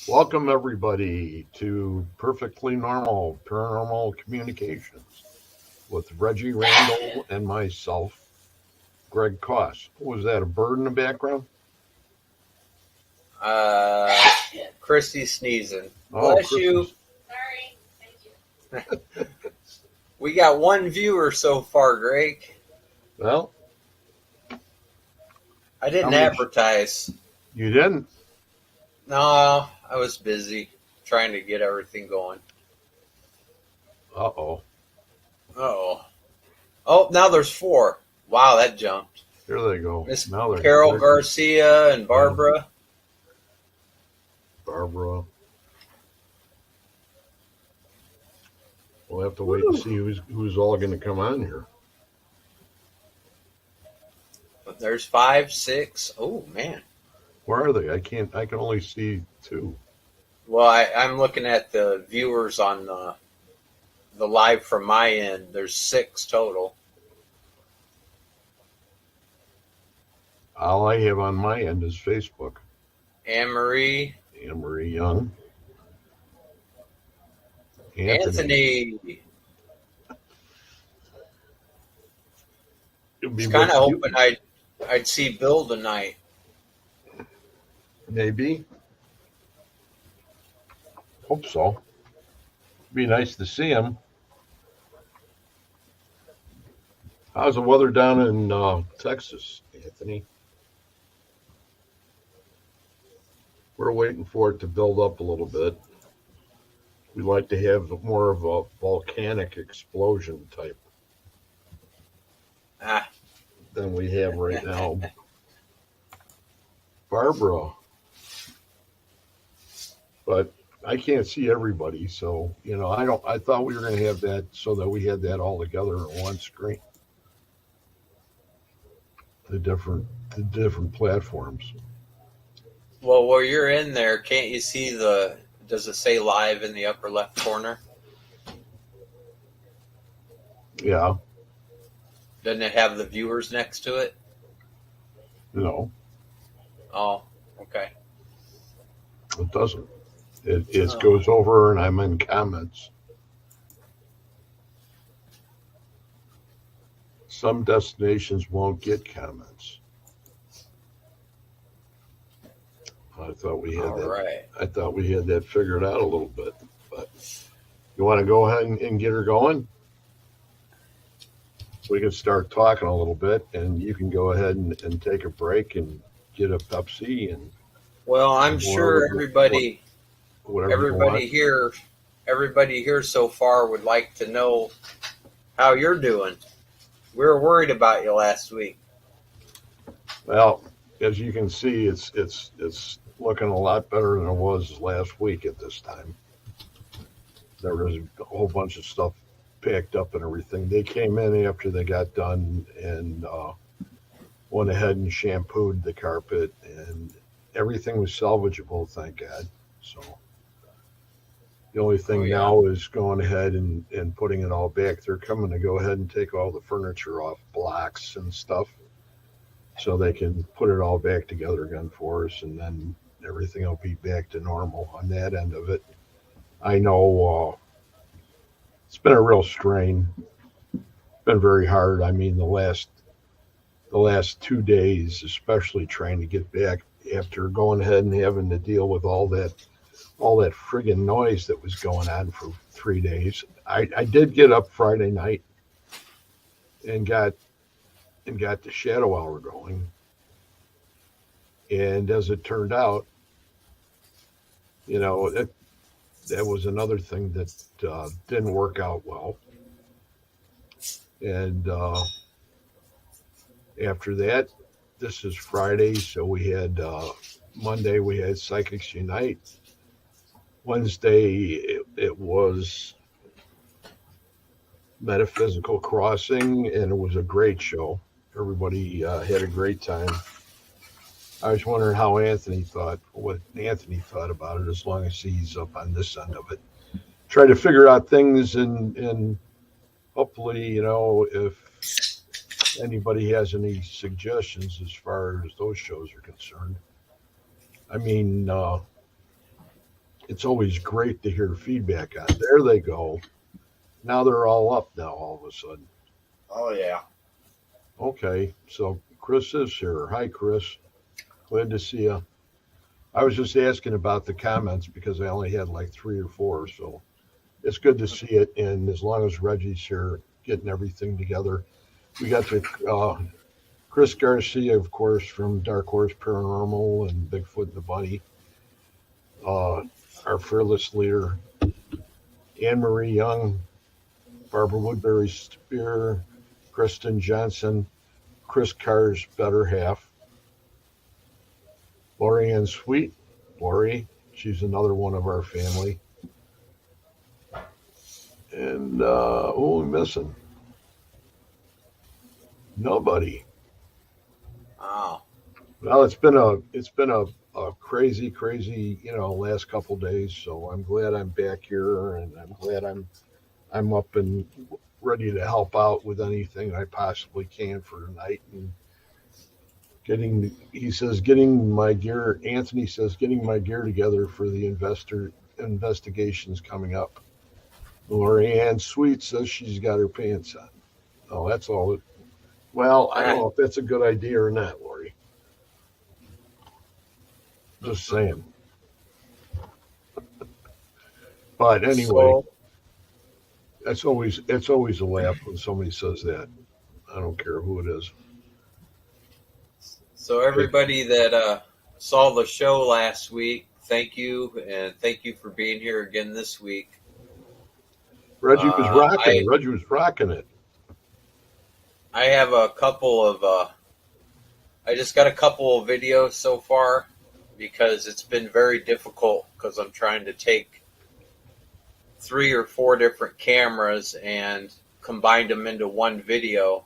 Welcome, everybody, to Perfectly Normal Paranormal Communications with Reggie Randall and myself, Greg Koss. Was that a bird in the background? Uh, Christy sneezing. Oh, Bless you. Christmas. Sorry. Thank you. We got one viewer so far, Greg. Well, I didn't How many- advertise. you didn't? No, I was busy trying to get everything going. Uh-oh. Oh. Oh, now there's 4. Wow, that jumped. Here they go. Miss Now they're Carol Garcia and Barbara. Barbara. We'll have to wait and see who's all going to come on here. There's 5, 6. Oh, man. Where are they? I can only see 2. Well, I'm looking at the viewers on the live from my end. There's 6 total. All I have on my end is Facebook. Anne-Marie. Anne-Marie Young. Anthony. It'd be I was kind of what hoping I'd see Bill tonight. Maybe. Hope so. Be nice to see him. How's the weather down in Texas, Anthony? We're waiting for it to build up a little bit. We like to have more of a volcanic explosion type Ah, than we have right now. Barbara. But I can't see everybody, so I thought we were going to have that so that we had that all together on one screen. The different platforms. well, while you're in there, can't you see does it say live in the upper left corner? Yeah, Doesn't it have the viewers next to it? no, Oh, okay. it doesn't. It goes over and I'm in comments. Some destinations won't get comments. I thought we had All that. right. I thought we had that figured out a little bit. But you want to go ahead and get her going? We can start talking a little bit, and you can go ahead and take a break and get a Pepsi and Well, I'm Whatever sure you- everybody whatever you want. everybody here so far would like to know how you're doing. We were worried about you last week. Well, as you can see, it's looking a lot better than it was last week at this time. There was a whole bunch of stuff packed up and everything. They came in after they got done and went ahead and shampooed the carpet, and everything was salvageable, thank God. So the only thing now is going ahead and putting it all back. They're coming to go ahead and take all the furniture off blocks and stuff so they can put it all back together again for us, and then everything will be back to normal on that end of it. I know it's been a real strain. It's been very hard. I mean, the last 2 days, especially trying to get back after going ahead and having to deal with all that friggin' noise that was going on for 3 days. I did get up Friday night and got the shadow hour going. And as it turned out, that was another thing that didn't work out well. And after that, this is Friday, so we had Monday we had Psychics Unite. Wednesday it was Metaphysical Crossing, and it was a great show. Everybody had a great time. I was wondering what Anthony thought about it, as long as he's up on this end of it. Try to figure out things and hopefully, if anybody has any suggestions as far as those shows are concerned. I mean, it's always great to hear feedback on. There they go. Now they're all up now all of a sudden. Oh yeah. Okay, so Chris is here. Hi, Chris. Glad to see you. I was just asking about the comments because I only had like 3 or 4, so it's good to see it. And as long as Reggie's here getting everything together, we got to Chris Garcia, of course, from Dark Horse Paranormal and Bigfoot and the Bunny, our fearless leader, Anne Marie Young, Barbara Woodbury Spear, Kristen Johnson, Chris Carr's better half, Lori Ann Sweet. Lori, she's another one of our family. And who are we missing? Nobody. Oh. Well, it's been a crazy, last couple days. So I'm glad I'm back here, and I'm glad I'm up and ready to help out with anything I possibly can for tonight. And he says, getting my gear. Anthony says, getting my gear together for the investigations coming up. Lori Ann Sweet says she's got her pants on. Oh, that's all. Well, I don't know if that's a good idea or not, Lori. Just saying. But anyway, So, it's always a laugh when somebody says that. I don't care who it is. so everybody that saw the show last week, thank you, and thank you for being here again this week. Reggie was rocking it. Reggie was rocking it. I have a couple of. I just got a couple of videos so far because it's been very difficult because I'm trying to take 3 or 4 different cameras and combine them into one video.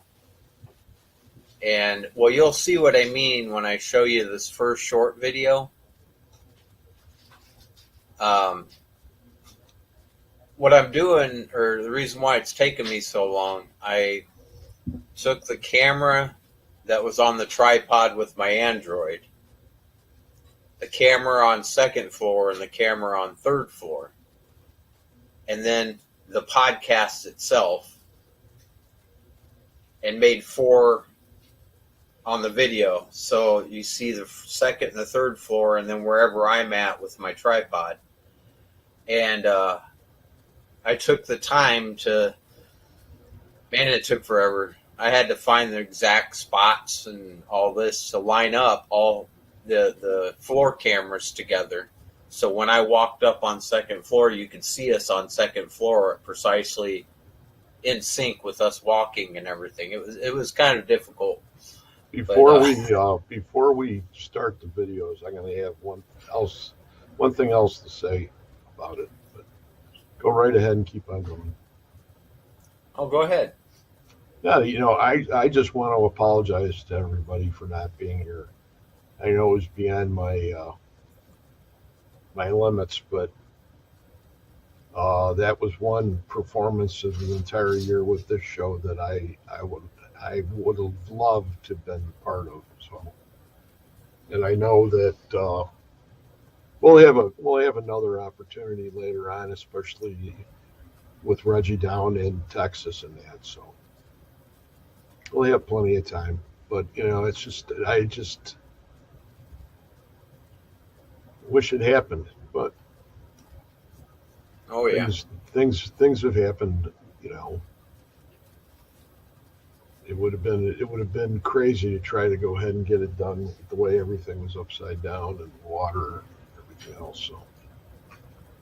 And well, you'll see what I mean when I show you this first short video. What I'm doing, or the reason why it's taken me so long, I took the camera that was on the tripod with my Android, the camera on 2nd floor and the camera on 3rd floor, and then the podcast itself, and made 4 on the video. So you see the 2nd and the 3rd floor, and then wherever I'm at with my tripod. And I took the time to, man, it took forever. I had to find the exact spots and all this to line up all the floor cameras together. So when I walked up on 2nd floor, you could see us on 2nd floor precisely in sync with us walking and everything. It was kind of difficult. Before we start the videos, I'm going to have one thing else to say about it. But go right ahead and keep on going. Oh, go ahead. Yeah, I just want to apologize to everybody for not being here. I know it was beyond my limits, but that was one performance of the entire year with this show that I would have loved to have been part of. So, and I know that we'll have another opportunity later on, especially with Reggie down in Texas and that. So we'll have plenty of time. But it's just I just wish it happened. But Oh yeah. things have happened. It would have been crazy to try to go ahead and get it done the way everything was upside down and water and everything else. So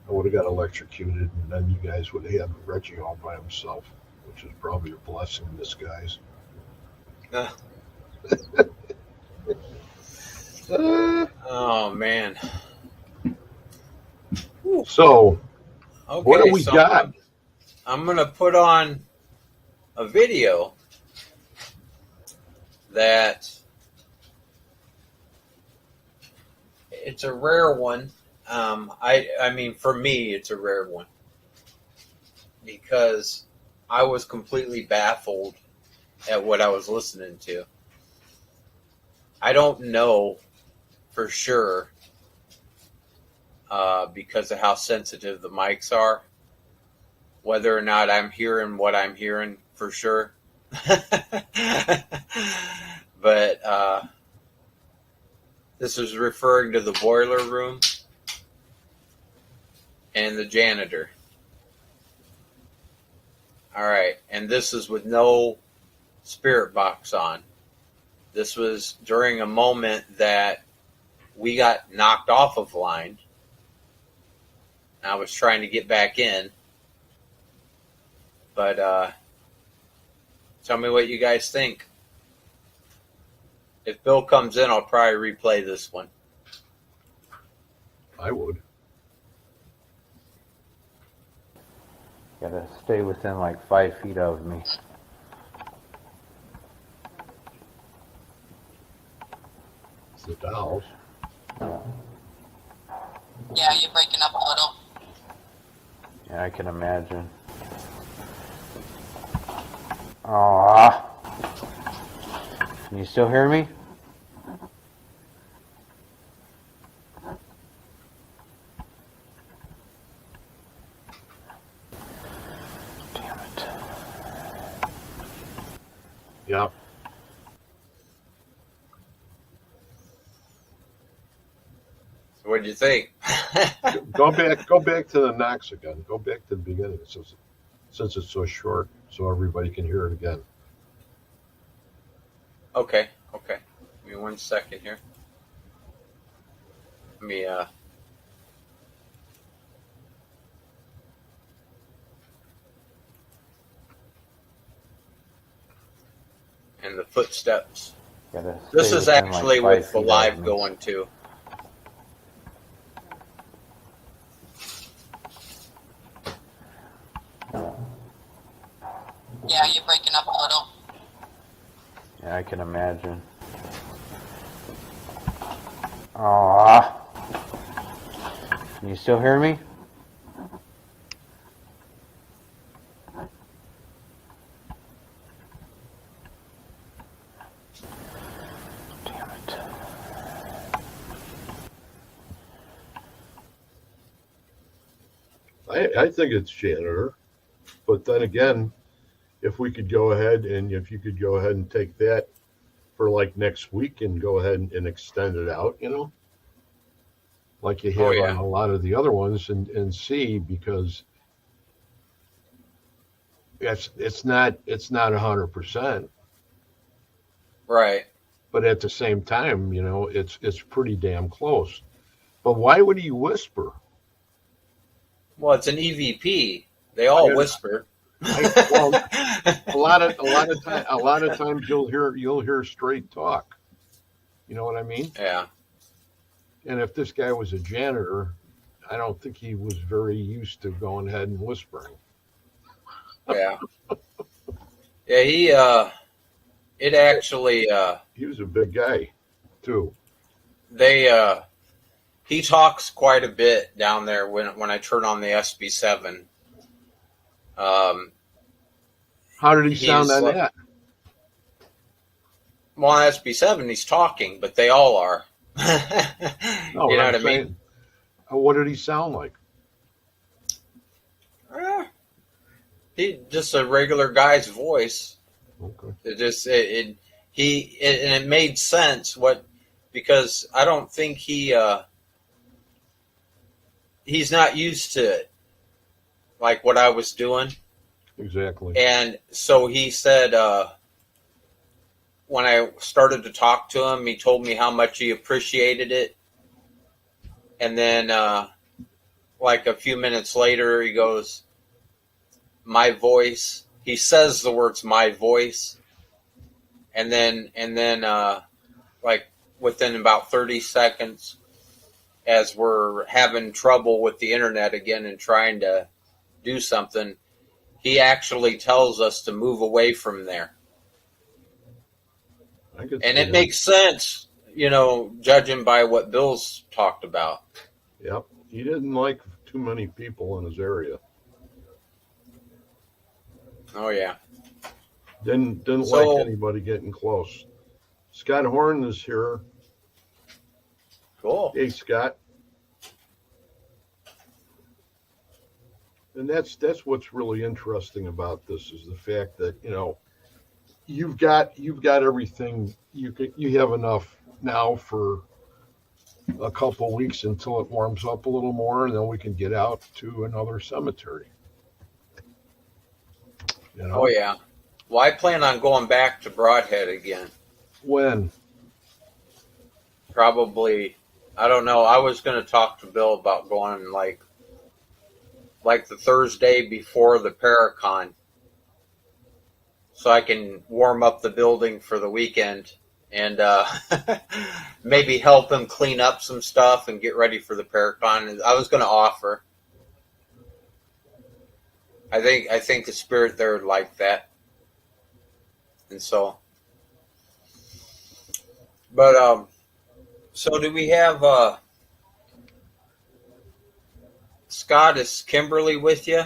I would have got electrocuted, and then you guys would have had Reggie all by himself, which is probably a blessing in disguise. Oh man. So Okay, what do we so got? I'm gonna put on a video that it's a rare one. I mean, for me, it's a rare one because I was completely baffled at what I was listening to. I don't know for sure because of how sensitive the mics are. Whether or not I'm hearing what I'm hearing for sure. But this is referring to the boiler room and the janitor. All right. And this is with no spirit box on. This was during a moment that we got knocked off of line. I was trying to get back in. But tell me what you guys think. If Bill comes in, I'll probably replay this one. I would. Gotta stay within like 5 feet of me. It's the dolls. Yeah, you're breaking up a little. Yeah, I can imagine. Aww. Can you still hear me? Damn it. Yeah. So what'd you think? Go back to the knocks again. Go back to the beginning since it's so short, so everybody can hear it again. Okay. Give me 1 second here. Let me and the footsteps. Gotta This stay is within, actually like, 5 with the feet of live me. going too. Yeah, you're breaking up a little. Yeah, I can imagine. Aww. Can you still hear me? Damn it. I think it's janitor, but then again, if you could go ahead and take that for like next week and go ahead and extend it out, like you have on a lot of the other ones, and see, because it's not 100%, Right. but at the same time, it's pretty damn close. But why would he whisper? Well, it's an EVP. They all whisper. Well, a lot of times you'll hear straight talk. You know what I mean? Yeah. And if this guy was a janitor, I don't think he was very used to going ahead and whispering. Yeah. Yeah, it actually, He was a big guy, too. he talks quite a bit down there when I turn on the SB7. How did he sound on that? Well, on SB7, he's talking, but they all are. No, you know I'm what I mean? saying, what did he sound like? He just a regular guy's voice. Okay. It made sense because I don't think he's not used to it, like what I was doing. Exactly. And so he said, when I started to talk to him, he told me how much he appreciated it. And then, like a few minutes later, he goes, "My voice." He says the words "my voice," and then, like within about 30 seconds, as we're having trouble with the internet again and trying to do something, he actually tells us to move away from there. And it makes sense, judging by what Bill's talked about. Yep. He didn't like too many people in his area. Oh, yeah. Didn't like anybody getting close. Scott Horn is here. Cool. Hey, Scott. And that's what's really interesting about this is the fact that you've got everything you have enough now for a couple of weeks until it warms up a little more, and then we can get out to another cemetery. Oh yeah. Well, I plan on going back to Brodhead again. When? Probably. I don't know. I was going to talk to Bill about going like the Thursday before the Paracon, so I can warm up the building for the weekend and maybe help him clean up some stuff and get ready for the Paracon. I was going to offer. I think the spirit there would like that, and so. But so do we have Scott? Is Kimberly with you,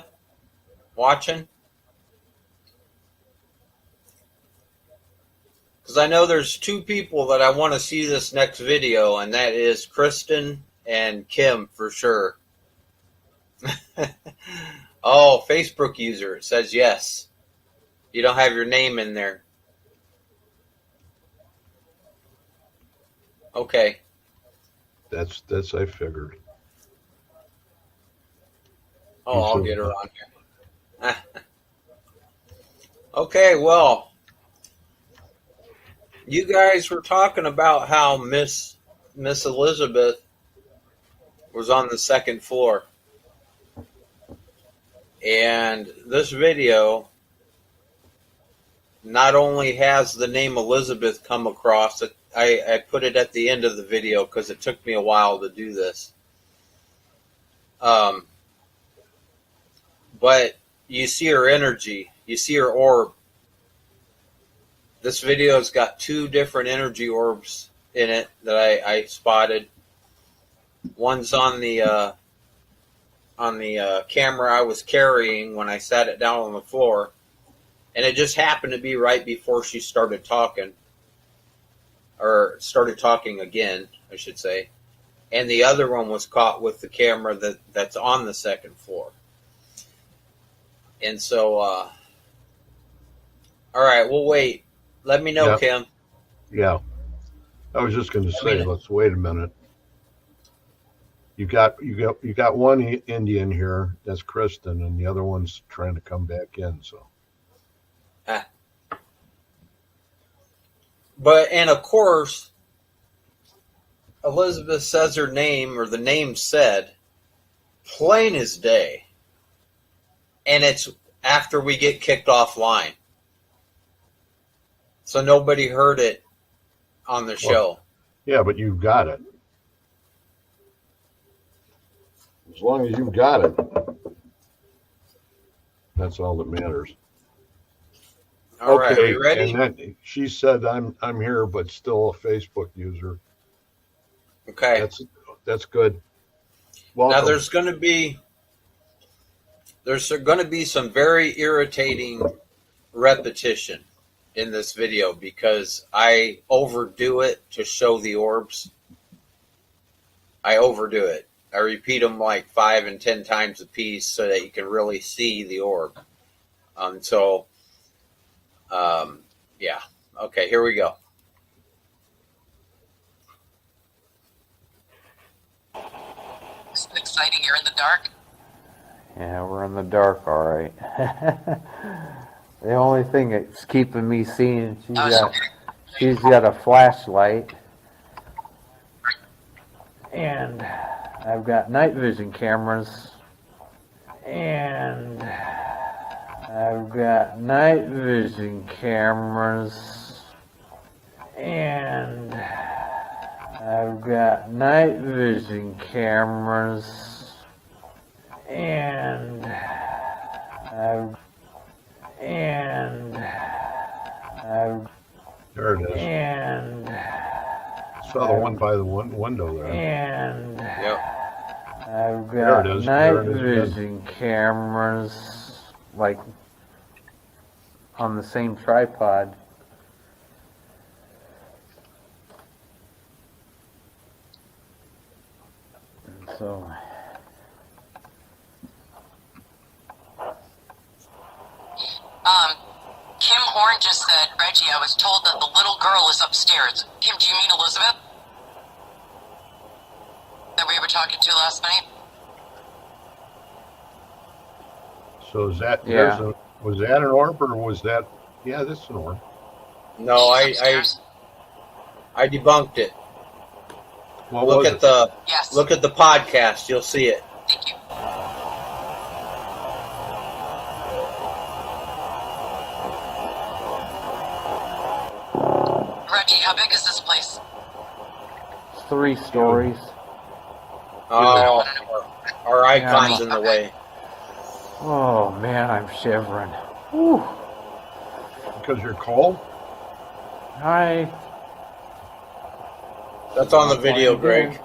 watching? Because I know there's two people that I want to see this next video, and that is Kristen and Kim for sure. Oh, Facebook user, it says yes. You don't have your name in there. Okay. That's I figured. Oh, I'll get her on here. Okay, well, you guys were talking about how Miss Elizabeth was on the second floor. And this video not only has the name Elizabeth come across, I put it at the end of the video because it took me a while to do this. But you see her energy, you see her orb. This video's got two different energy orbs in it that I spotted. One's on the camera I was carrying when I sat it down on the floor, and it just happened to be right before she started talking, or started talking again, I should say. And the other one was caught with the camera that's on the second floor. And so, all right, we'll wait. Let me know, Yeah. Kim. Yeah. I was just going to say, let's wait a minute. You got one Indian here, that's Kristen, and the other one's trying to come back in. So, but and of course, Elizabeth says her name, or the name said, plain as day, and it's after we get kicked offline, so nobody heard it on the show. Yeah, but you've got it. As long as you've got it, that's all that matters. All right, are you ready? And then she said, "I'm here, but still a Facebook user." Okay. That's good. Welcome. Now there's going to be some very irritating repetition in this video because I overdo it to show the orbs. I overdo it. I repeat them like 5 and 10 times a piece so that you can really see the orb. Yeah. Okay, here we go. Isn't it exciting? You're in the dark. Yeah, we're in the dark, all right. The only thing that's keeping me seeing, she's got a flashlight, and I've got night vision cameras, and I've got night vision cameras, and I've got night vision cameras, and I've There it is. and Saw the one by the window there. and Yep. I've There got it is. night There it is. vision cameras like on the same tripod. And so Karen just said, Reggie, I was told that the little girl is upstairs. Kim, do you mean Elizabeth? That we were talking to last night? So is that Yeah. was that an orb or was that? Yeah, this is an orb. No, She's upstairs. I debunked it. What Look was at it? the podcast. You'll see it. Thank you. Reggie, how big is this place? 3 stories. Oh, our icon's in the way. Oh man, I'm shivering. Whew. Because you're cold? That's on the video, Greg.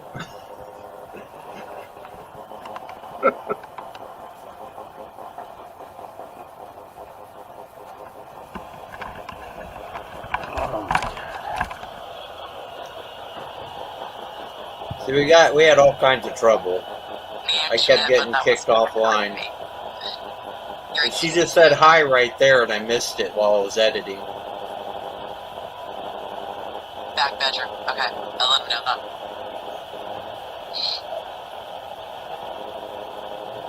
See, we had all kinds of trouble. I kept getting kicked offline. And she just said hi right there, and I missed it while I was editing. Back bedroom. Okay, I'll let him know that.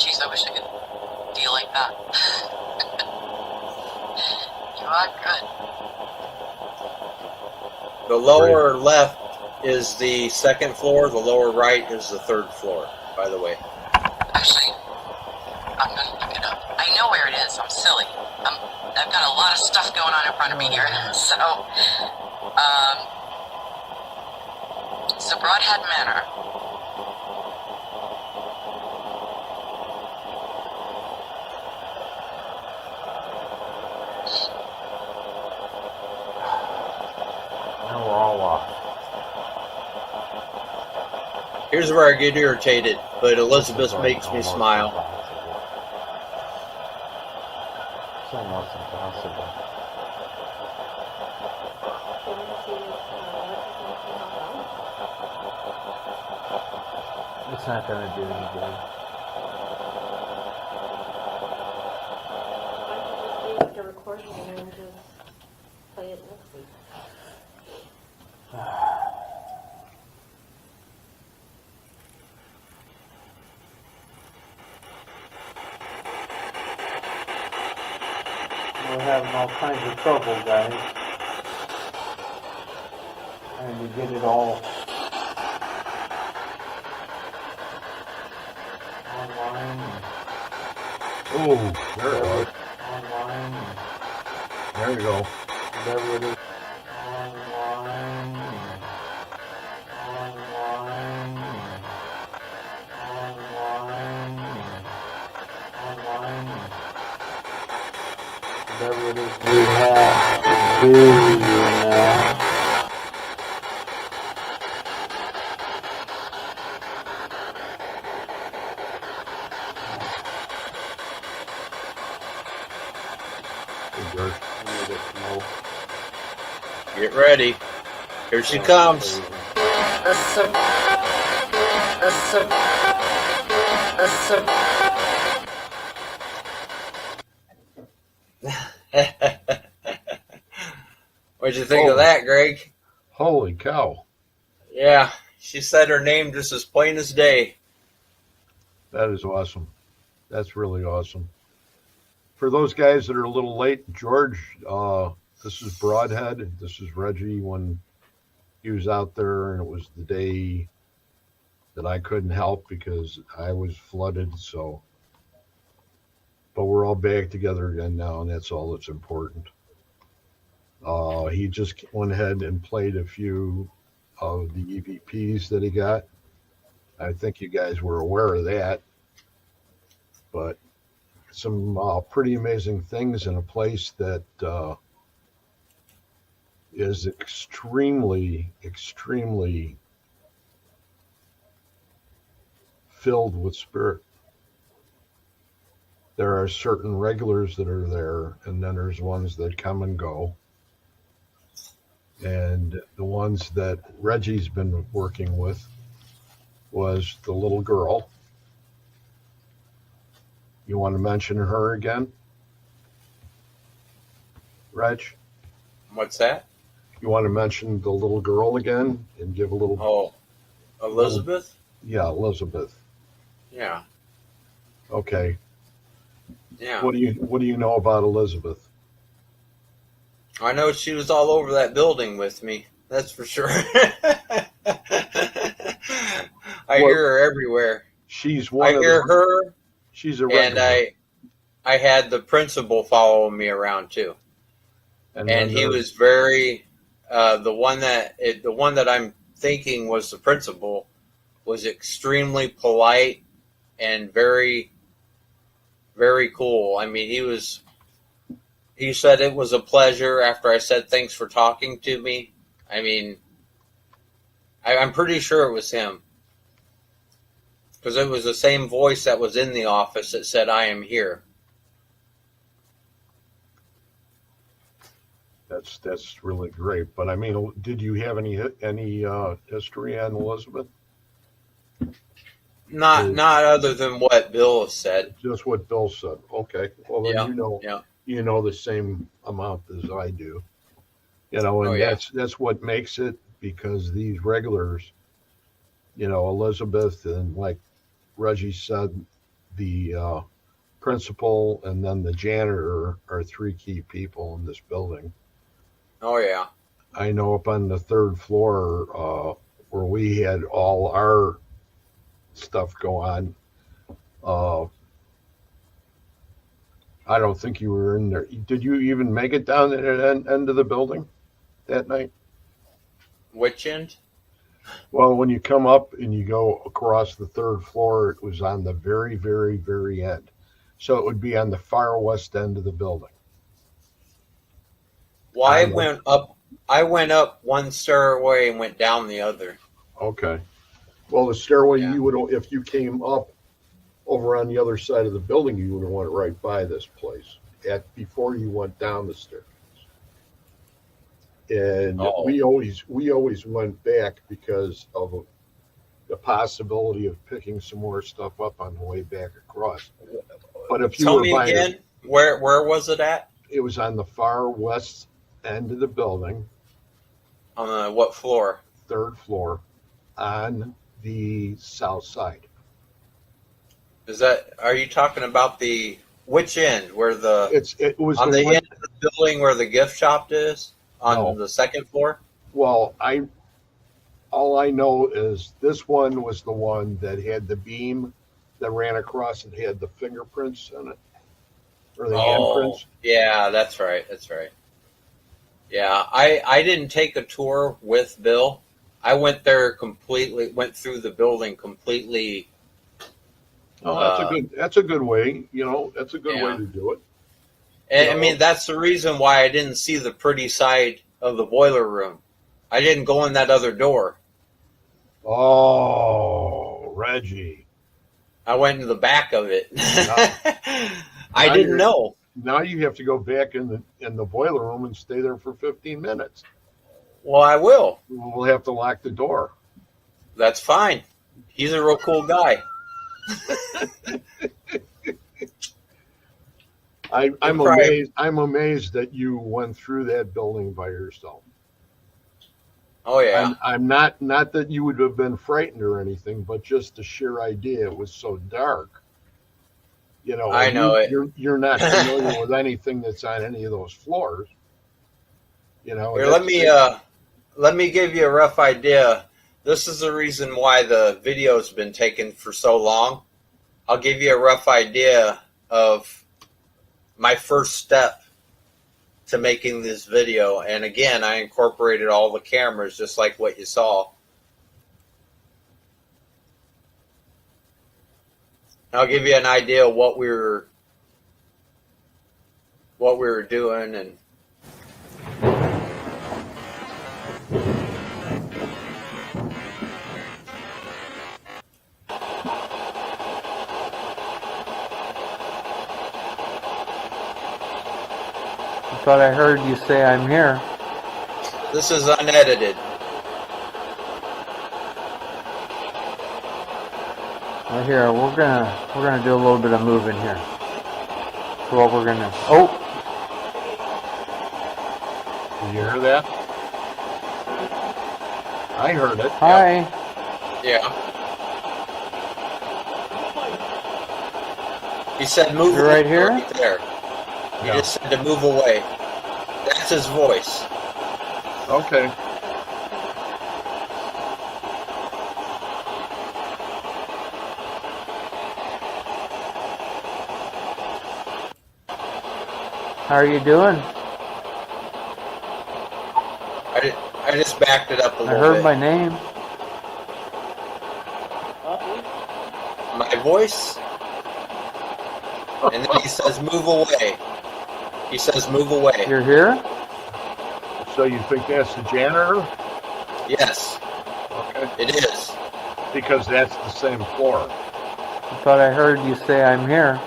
Jeez, I wish I could deal like that. You are good. The lower left is the second floor. The lower right is the third floor, by the way. Actually, I'm gonna look it up. I know where it is. I'm silly. I've got a lot of stuff going on in front of me here. So Brodhead Manor. Now we're all lost. Here's where I get irritated, but Elizabeth makes me Almost smile. impossible. It's almost impossible. It's not gonna do any good. The recording and then just play it next week. We're having all kinds of trouble, guys. Trying to get it all online. Oh, there it was. Online. There you go. Whatever it is. Online. Online. Online. Online. Whatever it is we have to do now. Hey, George. I need a smoke. Get ready. Here she comes. What'd you think of that, Greg? Holy cow. Yeah, she said her name just as plain as day. That is awesome. That's really awesome. For those guys that are a little late, George, this is Brodhead. This is Reggie when he was out there, and it was the day that I couldn't help because I was flooded. So, but we're all back together again now, and that's all that's important. He just went ahead and played a few of the EVPs that he got. I think you guys were aware of that, but some pretty amazing things in a place that is extremely, extremely filled with spirit. There are certain regulars that are there, and then there's ones that come and go. And the ones that Reggie's been working with was the little girl. You want to mention her again, Reg? What's that? You want to mention the little girl again and give a little? Oh, Elizabeth? Yeah, Elizabeth. Yeah. Okay. Yeah. What do you know about Elizabeth? I know she was all over that building with me. That's for sure. I hear her everywhere. She's I hear her, She's a and regular. I had the principal following me around too, and he was very the one that I'm thinking was the principal was extremely polite and very, very cool. I mean, he said it was a pleasure after I said thanks for talking to me. I mean, I'm pretty sure it was him. Because it was the same voice that was in the office that said, "I am here." That's really great. But I mean, did you have any history on Elizabeth? Not other than what Bill said. Just what Bill said. Okay. Well, then Yeah. you know the same amount as I do. You know, and that's what makes it, because these regulars, you know, Elizabeth and, like Reggie said, the principal and then the janitor are three key people in this building. Oh yeah. I know up on the third floor where we had all our stuff go on. I don't think you were in there. Did you even make it down at the end of the building that night? Which end? Well, when you come up and you go across the third floor, it was on the very, very, very end. So it would be on the far west end of the building. Well, I went up one stairway and went down the other. Okay. Well, the stairway, Yeah. you would, if you came up over on the other side of the building, you would have went right by this place before you went down the stairs. And we always went back because of the possibility of picking some more stuff up on the way back across. But if you Tell were me buying, again, where was it at? it was on the far west end of the building, On what floor? third floor, on the south side. Are you talking about which end? Where It was on the one, end of the building where the gift shop is? On No. the second floor? well, all I know is this one was the one that had the beam that ran across and had the fingerprints in it, or the handprints. Yeah, that's right. Yeah, I didn't take a tour with Bill. I went through the building completely. Oh, that's a good way. You know, that's a good way Yeah. to do it. And I mean, that's the reason why I didn't see the pretty side of the boiler room. I didn't go in that other door. Oh, Reggie. I went in the back of it. Now I didn't know. Now you have to go back in the boiler room and stay there for 15 minutes. Well, I will. We'll have to lock the door. That's fine. He's a real cool guy. I'm Right. amazed. I'm amazed that you went through that building by yourself. Oh yeah. I'm not that you would have been frightened or anything, but just the sheer idea. It was so dark. You know, I know it. You're not familiar with anything that's on any of those floors. You know. Here, let me give you a rough idea. This is the reason why the video's been taken for so long. I'll give you a rough idea of my first step to making this video. And again, I incorporated all the cameras just like what you saw. I'll give you an idea of what we were doing and I thought I heard you say I'm here. this is unedited. Right here, we're gonna do a little bit of moving here. So what we're gonna Did you hear that? I heard it. Hi. Yeah. He said move You're away right here? right there. He Yeah. just said to move away. That's his voice. Okay. How are you doing? I just backed it up a I little heard bit. my name. My voice? And then he says move away. He says move away. You're here? So you think that's the janitor? Yes, Okay. it is. Because that's the same floor. I thought I heard you say I'm here.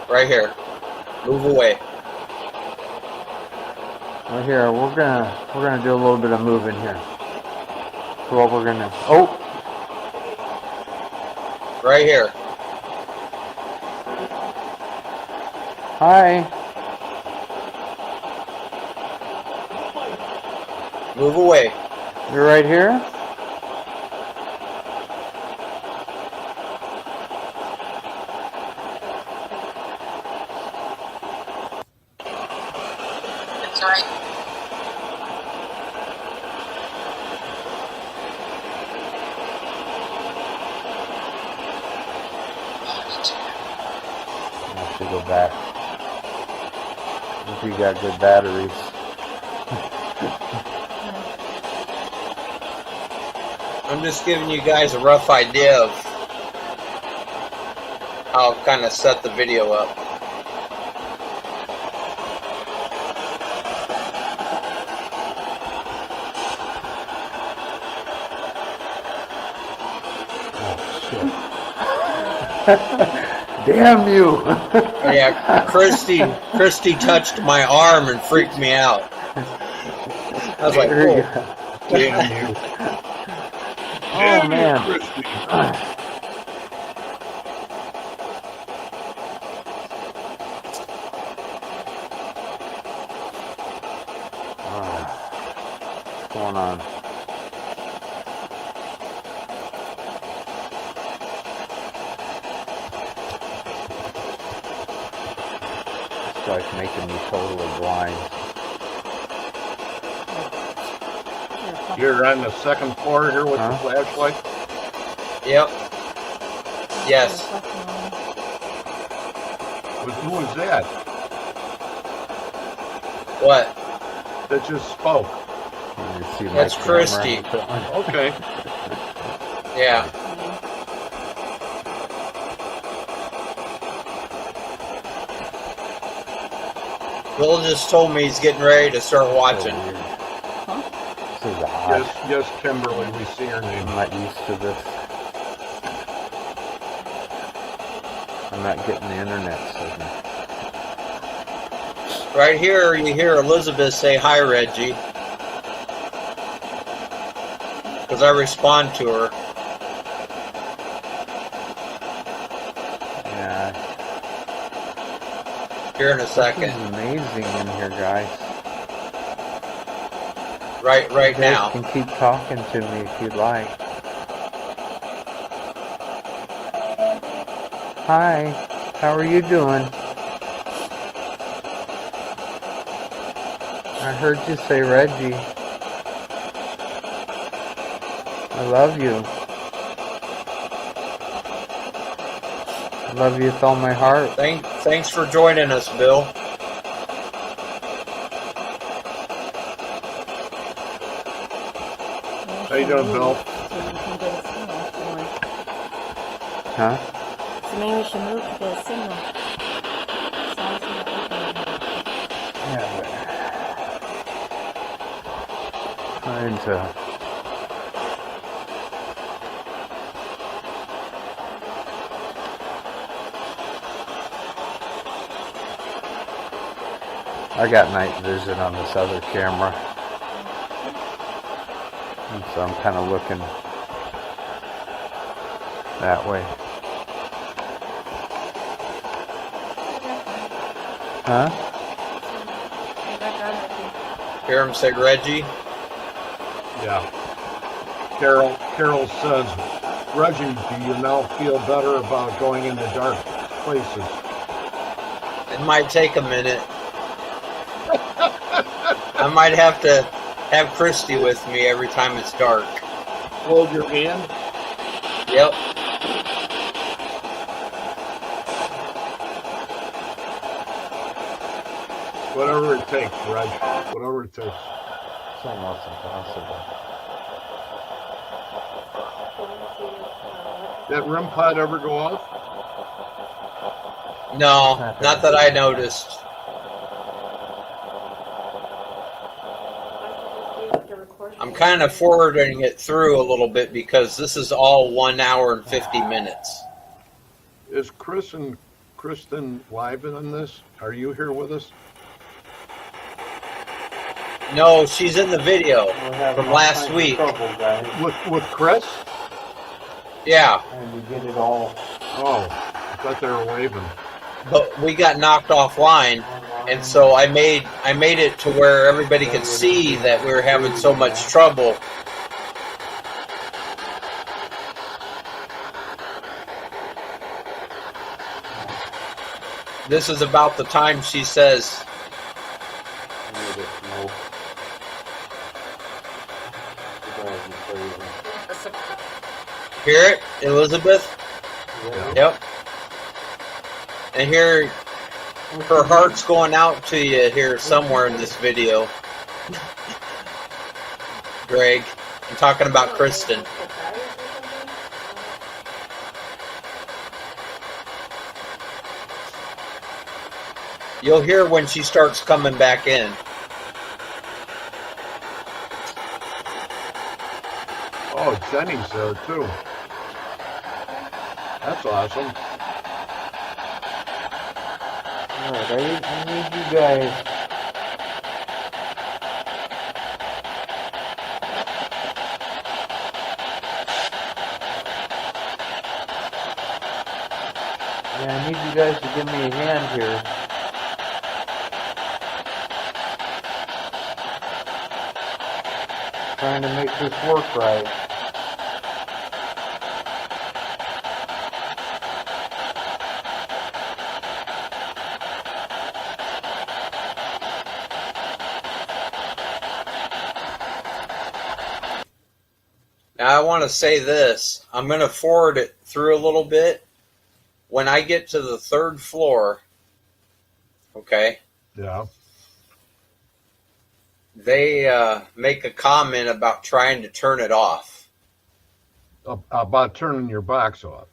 Right here. Move away. Well, here we're gonna do a little bit of moving here. So what we're gonna? Oh, Right here. hi. Move away. You're right here. That's right. I have to go back. If you got good batteries. I'm just giving you guys a rough idea of how I've kind of set the video up. Oh shit! Damn you! Yeah, Christy touched my arm and freaked me out. I was like, There you whoa. go. Damn you. Oh man. Christy. What's going on? This guy's making me totally blind. You're on the second floor here with Huh? the flashlight? Yep. Yes. Who was that? What? That just spoke. You see my That's camera? Christy. Okay. Yeah. Bill just told me he's getting ready to start watching. This is odd. Yes, Kimberly, we see her name. I'm not used to this. I'm not getting the internet signal. Right here, you hear Elizabeth say, "Hi, Reggie," because I respond to her. Yeah, Here in a this second. is amazing in here, guys. Right You guys now. can keep talking to me if you'd like. Hi, how are you doing? I heard you say Reggie. I love you. I love you with all my heart. Thanks for joining us, Bill. How you doing, Bill? Huh? So maybe we should move to the signal. Sounds like Yeah, but trying to I got night vision on this other camera, and so I'm kind of looking that way. Huh? Hear him say Reggie? Yeah. Carol says, Reggie, do you now feel better about going into dark places? It might take a minute. I might have to have Christy with me every time it's dark. Hold your hand. Yep. Whatever it takes, Reg. Whatever it takes. It's almost impossible. That REM pod ever go off? No, not that I noticed. I'm kind of forwarding it through a little bit because this is all 1 hour and 50 minutes. Is Chris and Kristen live in this? Are you here with us? No, she's in the video We're having from all last kinds of week. trouble, guys. With Chris? Yeah, And to get it all Oh, I thought they were waving. but we got knocked offline, and so I made it to where everybody could see that we were having so much trouble. This is about the time she says, I need it smoke. You guys are crazy. "Hear it, Elizabeth?" Yeah. Yep. And here, her heart's going out to you here somewhere in this video. Greg, I'm talking about Kristen. You'll hear when she starts coming back in. Oh, Jenny's there too. That's awesome. Alright, I need you guys. Yeah, I need you guys to give me a hand here. Trying to make this work right. Now I want to say this. I'm going to forward it through a little bit. When I get to the 3rd floor, okay, Yeah. they make a comment about trying to turn it off. About turning your box off.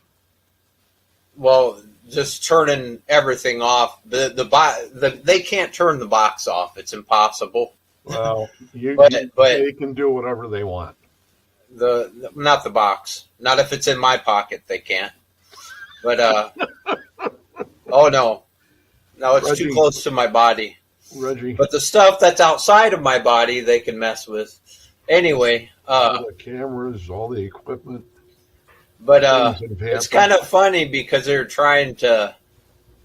Well, just turning everything off. They can't turn the box off. It's impossible. Well, But- they can do whatever they want. Not the box. Not if it's in my pocket. They can't. But oh no, it's Reggie. too close to my body. Reggie, But the stuff that's outside of my body, they can mess with. Anyway, all the cameras, all the equipment. but things that have it's happened. kind of funny because they're trying to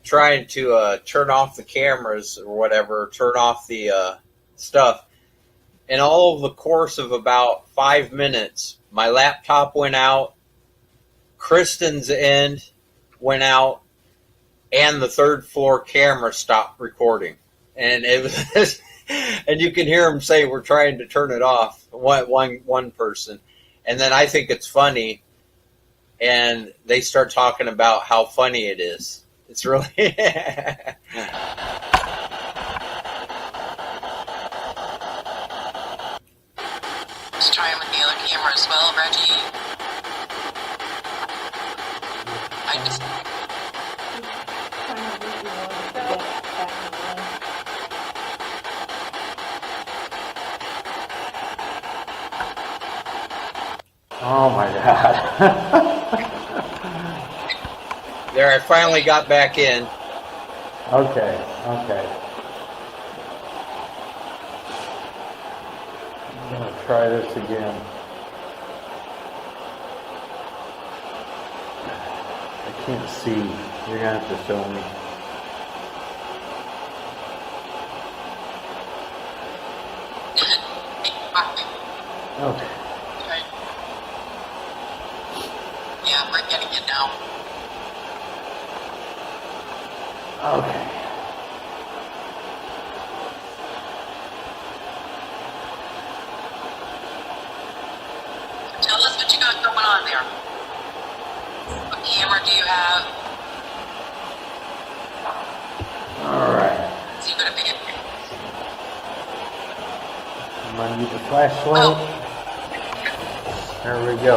turn off the cameras or whatever, turn off the stuff. In all of the course of about 5 minutes, my laptop went out, Kristen's end went out, and the 3rd floor camera stopped recording. And it was, and you can hear them say, "We're trying to turn it off." One person, and then I think it's funny, and they start talking about how funny it is. It's really. Just trying with the other camera as well, Reggie. I just. Oh my god. There, I finally got back in. Okay. I'm gonna try this again. I can't see. You're gonna have to show me. Okay. Okay. Yeah, we're getting it now. Okay. Tell us what you got going on there. What camera do you have? Alright. Is he gonna be in? I'm gonna use the flashlight. There we go.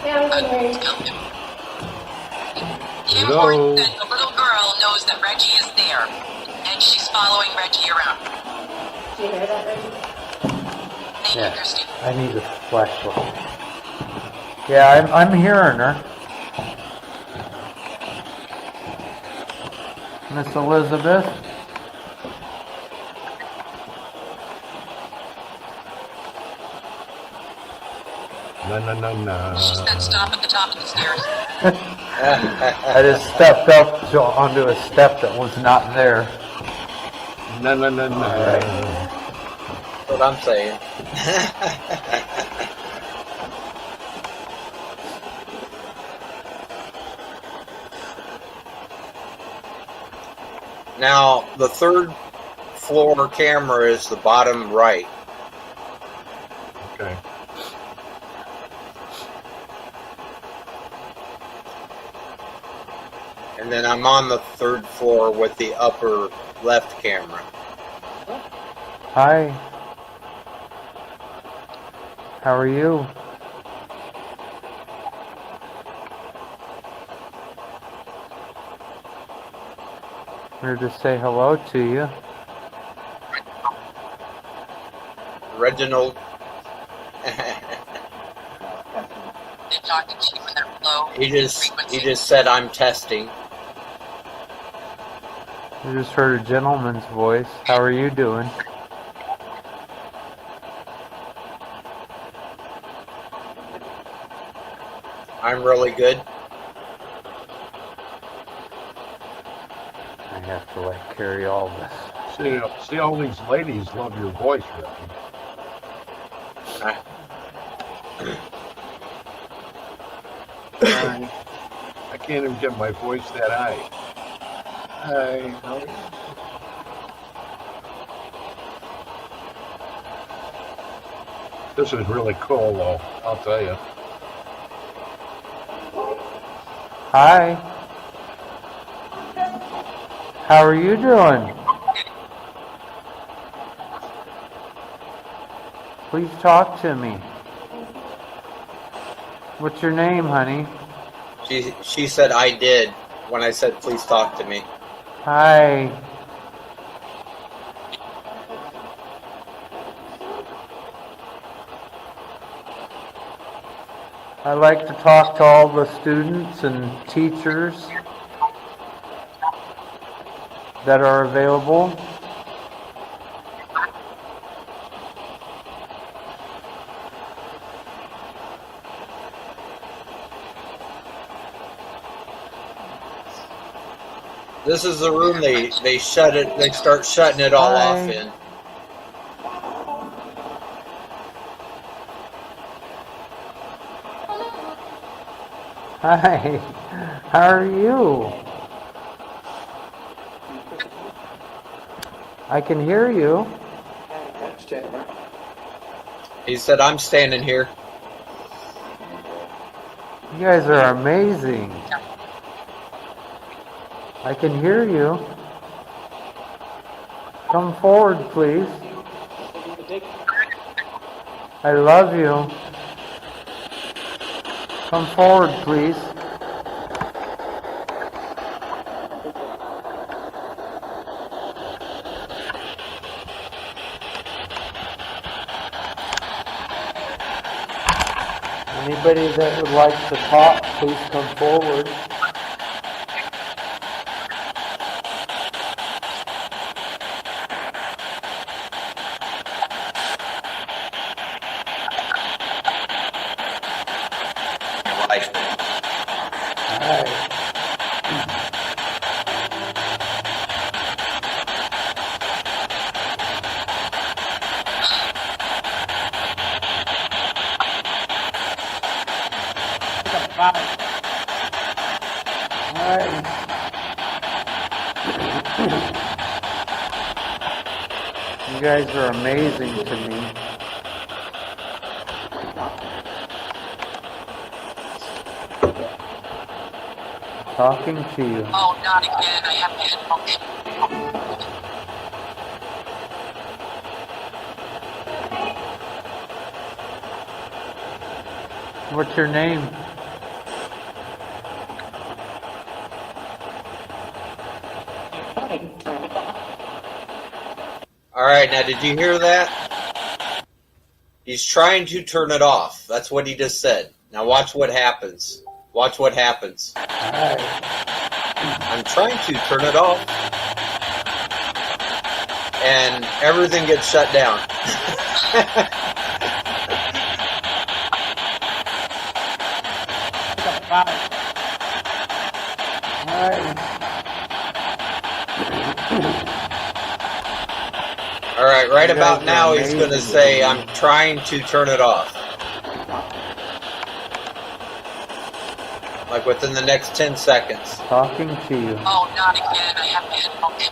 Yeah, we can hear you. Kim Hello? Horton said the little girl knows that Reggie is there, and she's following Reggie around. Do you hear that, Reggie? Thank you, Yeah. Christy. I need a flashlight. Yeah, I'm hearing her. Miss Elizabeth? Na. She said stop at the top of the stairs. I just stepped up onto a step that was not there. Na. That's what I'm saying. Now, the third floor camera is the bottom right. Okay. And then I'm on the third floor with the upper left camera. Hi. How are you? Here to say hello to you. Reginald. They talking to you in their low he frequency. just said I'm testing. You just heard a gentleman's voice. How are you doing? I'm really good. I have to carry all this. See all these ladies love your voice, Ricky. I can't even get my voice that high. Hi. How are you? This is really cool, though. I'll tell you. Hi. How are you doing? Please talk to me. What's your name, honey? She said I did when I said please talk to me. Hi. I like to talk to all the students and teachers that are available. This is the room they start shutting it all Hi. off in. Hi. How are you? I can hear you. He said I'm standing here. You guys are amazing. I can hear you. Come forward, please. I love you. Come forward, please. Anybody that would like to talk, please come forward. Hi. Alright. You guys are amazing to me. Talking to you. Oh, not again. I have headphones. What's your name? All right, now did you hear that? He's trying to turn it off. That's what he just said. Now watch what happens. Watch what happens. Alright. I'm trying to turn it off. And everything gets shut down. Alright. All right, right You guys about are now he's going to amazing. say, I'm trying to turn it off. Like within the next 10 seconds. Talking to you. Oh, not again. I have headphones.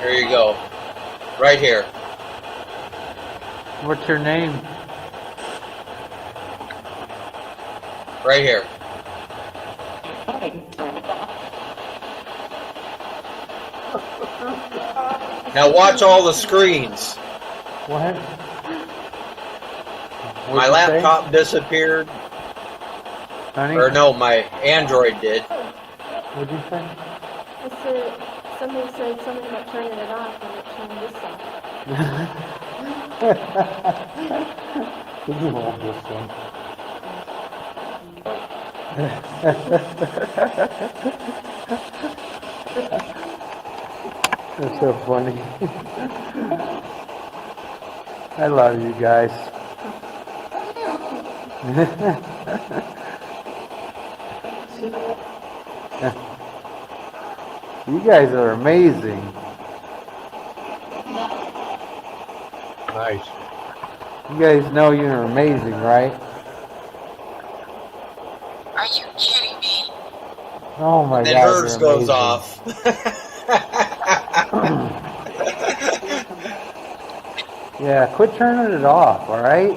Here you go. Right here. What's your name? Right here. Now watch all the screens. What? My laptop disappeared. Honey? Or no, my Android did. What'd you say? I said, somebody said something about turning it off and it turned this off. You want this one? That's so funny. I love you guys. You guys are amazing. Nice. You guys know you're amazing, right? Are you kidding me? Oh my Then God, hers you're goes amazing. off. Yeah, quit turning it off, all right?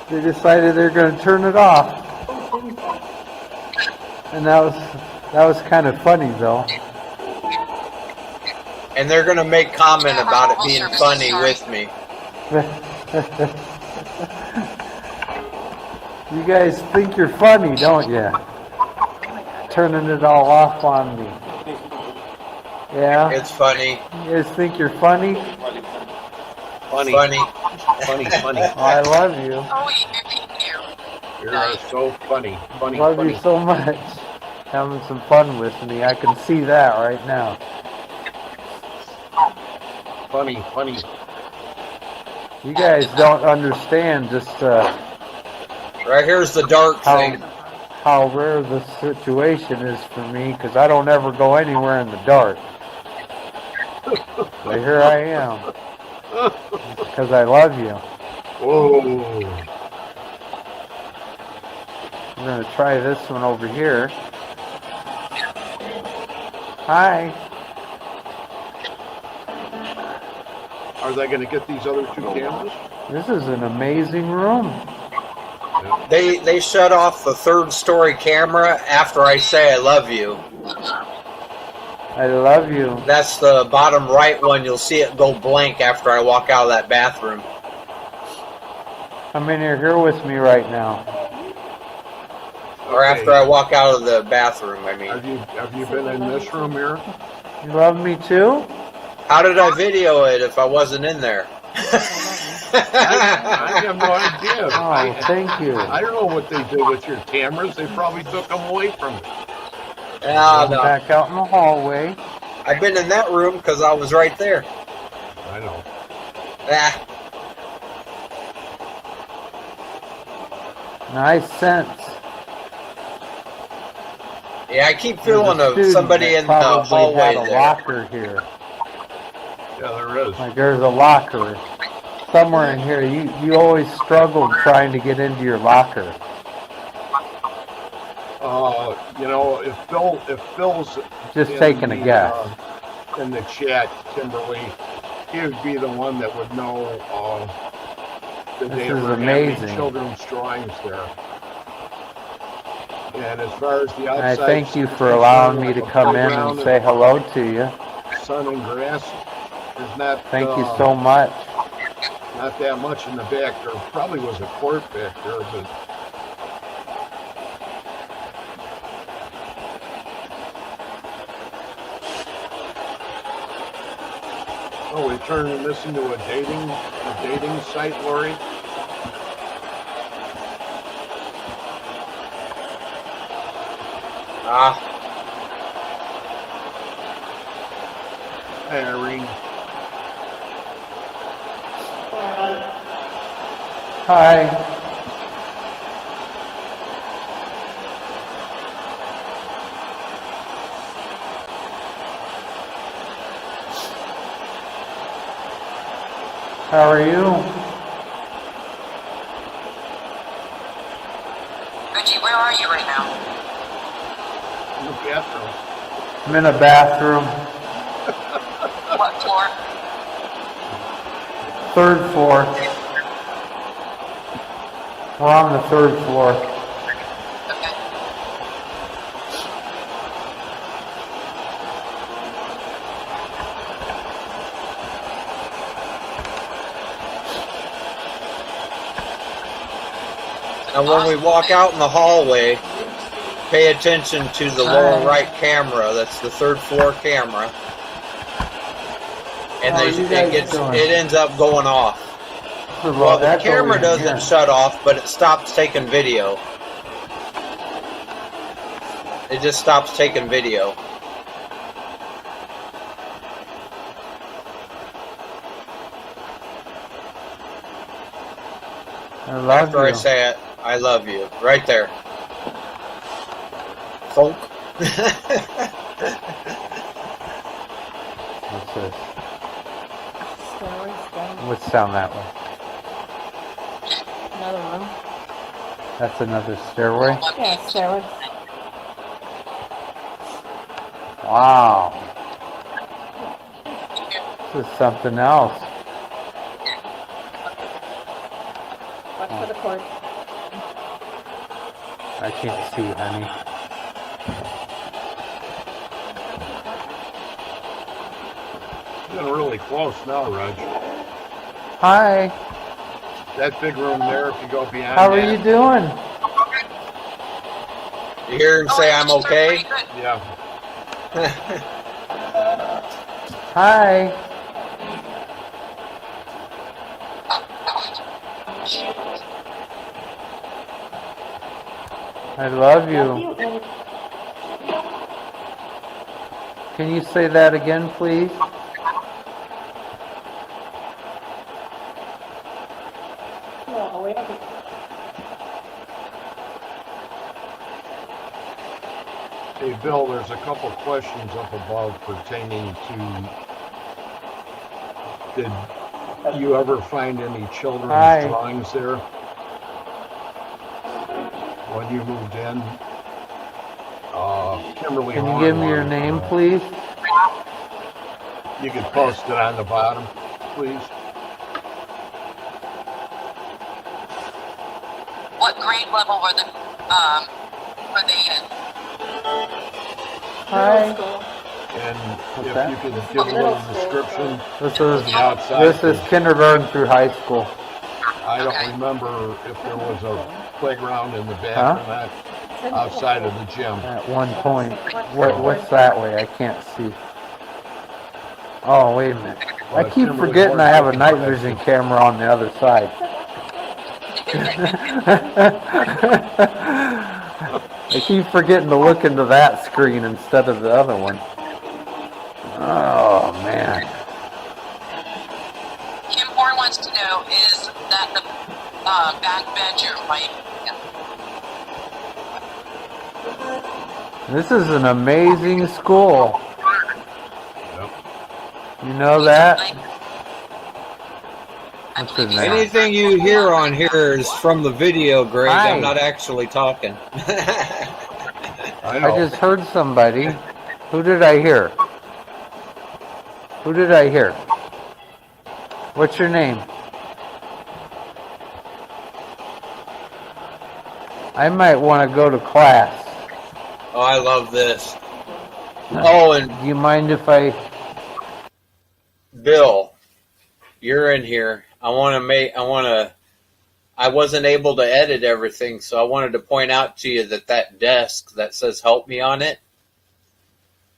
They decided they're going to turn it off, and that was kind of funny, though. And they're going to make comment about it being funny with me. You guys think you're funny, don't you? Turning it all off on me. Yeah? It's funny. You guys think you're funny? Funny. Funny. Funny, funny. Oh, I love you. Oh, you. You're so funny. Funny, Love funny. you so much. Having some fun with me. I can see that right now. Funny, funny. You guys don't understand just Right here's the dark thing. how rare this situation is for me, because I don't ever go anywhere in the dark. But here I am, because I love you. Whoa. We're going to try this one over here. Hi. Are they going to get these other two cameras? This is an amazing room. They shut off the third story camera after I say I love you. I love you. That's the bottom right one. You'll see it go blank after I walk out of that bathroom. Come in here with me right now. Or after I walk out of the bathroom, I mean. Have you been in this room here? You love me too? How did I video it if I wasn't in there? I have no idea. Oh, thank you. I don't know what they did with your cameras. They probably took them away from you. No, no. Back out in the hallway. I've been in that room because I was right there. I know. Ah, Nice sense. yeah, I keep There's a feeling of student somebody that in the probably hallway had a there. locker here. Yeah, there is. Like there's a locker somewhere in here. You always struggled trying to get into your locker. You know, if Phil's Just in taking a guess. In the chat, Kimberly, he would be the one that would know that This they is ever have amazing. any children's drawings there. And as far as the And I outside, thank you for allowing me to come in and say hello to you. Sun and grass. There's not. Thank you so much. Not that much in the back. There probably was a court back there, but. Oh, we turning this into a dating site, Lori? Hey, Irene. Hi. How are you? Reggie, where are you right now? In the bathroom. I'm in a bathroom. What floor? 3rd floor. We're on the 3rd floor. Okay. And when we walk out in the hallway, pay attention to the lower right camera. That's the 3rd floor camera. And it ends up going off. Well, the camera doesn't shut off, but it stops taking video. It just stops taking video. I love After you. I say it, I love you. Right there. Folk. What's this? Stairway, stairway. What's down that way? Another room. That's another stairway? Yeah, stairway. Wow. This is something else. Watch for the cord. I can't see, honey. Getting really close now, Reg. Hi. That big room there, if you go beyond How are that, you doing? You hear him say I'm okay? Yeah. Hi. I love you. Can you say that again, please? No, we haven't. Hey, Bill, there's a couple questions up above pertaining to, did you ever find any children's Hi. drawings there when you moved in? Kimberly Can you Horn give me your wanted to name, know. please? You could post it on the bottom, please. What grade level were they in? Hi. And What's if that? you could give a little description This of is the outside. this is kindergarten through high school. I don't Okay. remember if there was a playground in the back Huh? or not, outside of the gym. At one point. What's that way? I can't see. Oh, wait a minute. I Well, keep Kimberly forgetting I have a Horn night looking vision camera on the other side. I keep forgetting to look into that screen instead of the other one. Oh, man. Kim Horn wants to know, is that the back bedroom, right? This is an amazing school. Yep. You know that? I What's believe his he's name? on Anything you hear on here is from the video, Greg. Hi. I'm not actually talking. I I know. just heard somebody. Who did I hear? Who did I hear? What's your name? I might want to go to class. Oh, I love this. Oh, and Do you mind if I... Bill, you're in here. I wasn't able to edit everything, so I wanted to point out to you that desk that says help me on it,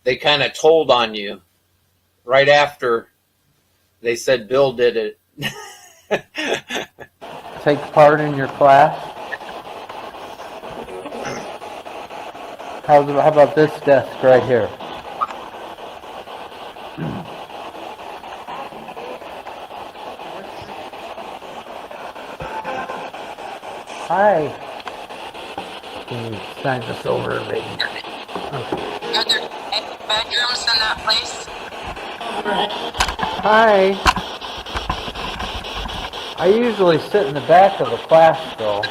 they kind of told on you right after they said Bill did it. take part in your class? How about this desk right here? Hi. Can you sign this over, baby? Are there any bedrooms in that place? Hi. I usually sit in the back of the class, though.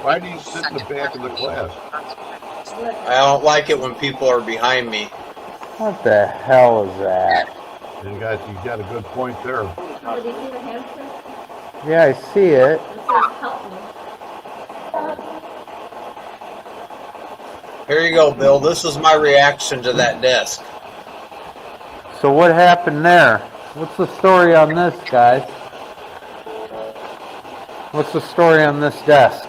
Why do you sit in the back of the class? I don't like it when people are behind me. What the hell is that? You got a good point there. Did you see the hamster? Yeah, I see it. It says help me. Here you go, Bill. This is my reaction to that desk. So what happened there? What's the story on this, guys? What's the story on this desk?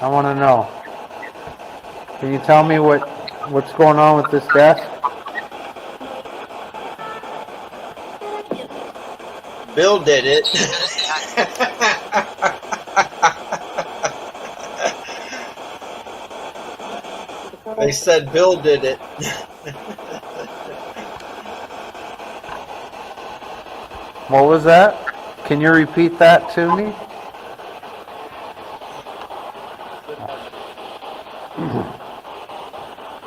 I want to know. Can you tell me what's going on with this desk? Bill did it. They said Bill did it. What was that? Can you repeat that to me?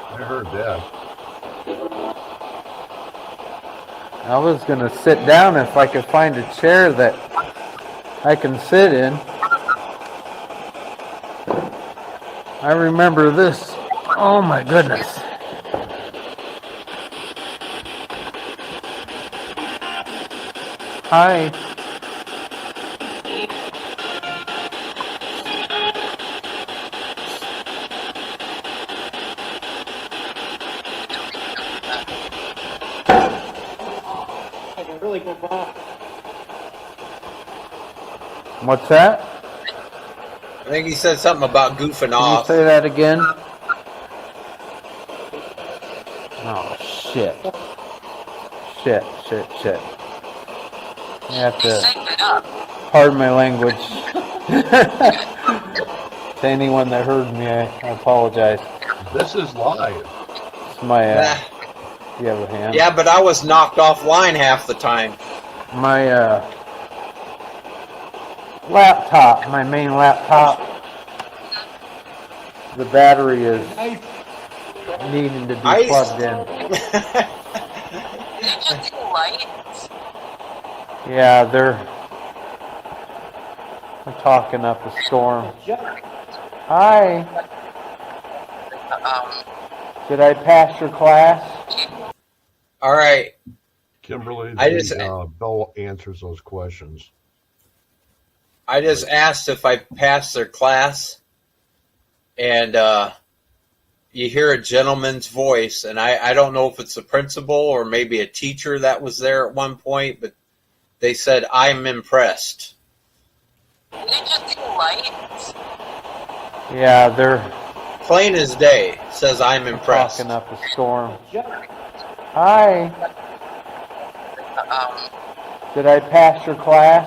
I heard that. I was going to sit down if I could find a chair that I can sit in. I remember this. Oh my goodness. Hi. What's that? I think he said something about goofing Can you off. say that again? Oh, shit. Shit. You have They to synced it up. pardon my language. To anyone that heard me, I apologize. This is live. It's my, Nah. you have a hand? Yeah, but I was knocked offline half the time. My, laptop, my main laptop, the battery is needing to be Ice. plugged in. They just do lights. Yeah, they're talking up a storm. Hi, did I pass your class? All right. Kimberly, Bill answers those questions. I just asked if I passed their class, and you hear a gentleman's voice, and I don't know if it's the principal or maybe a teacher that was there at one point, but they said, "I'm impressed." They just do lights. Yeah, they're Plain as day says, "I'm impressed." talking up a storm. Hi, did I pass your class?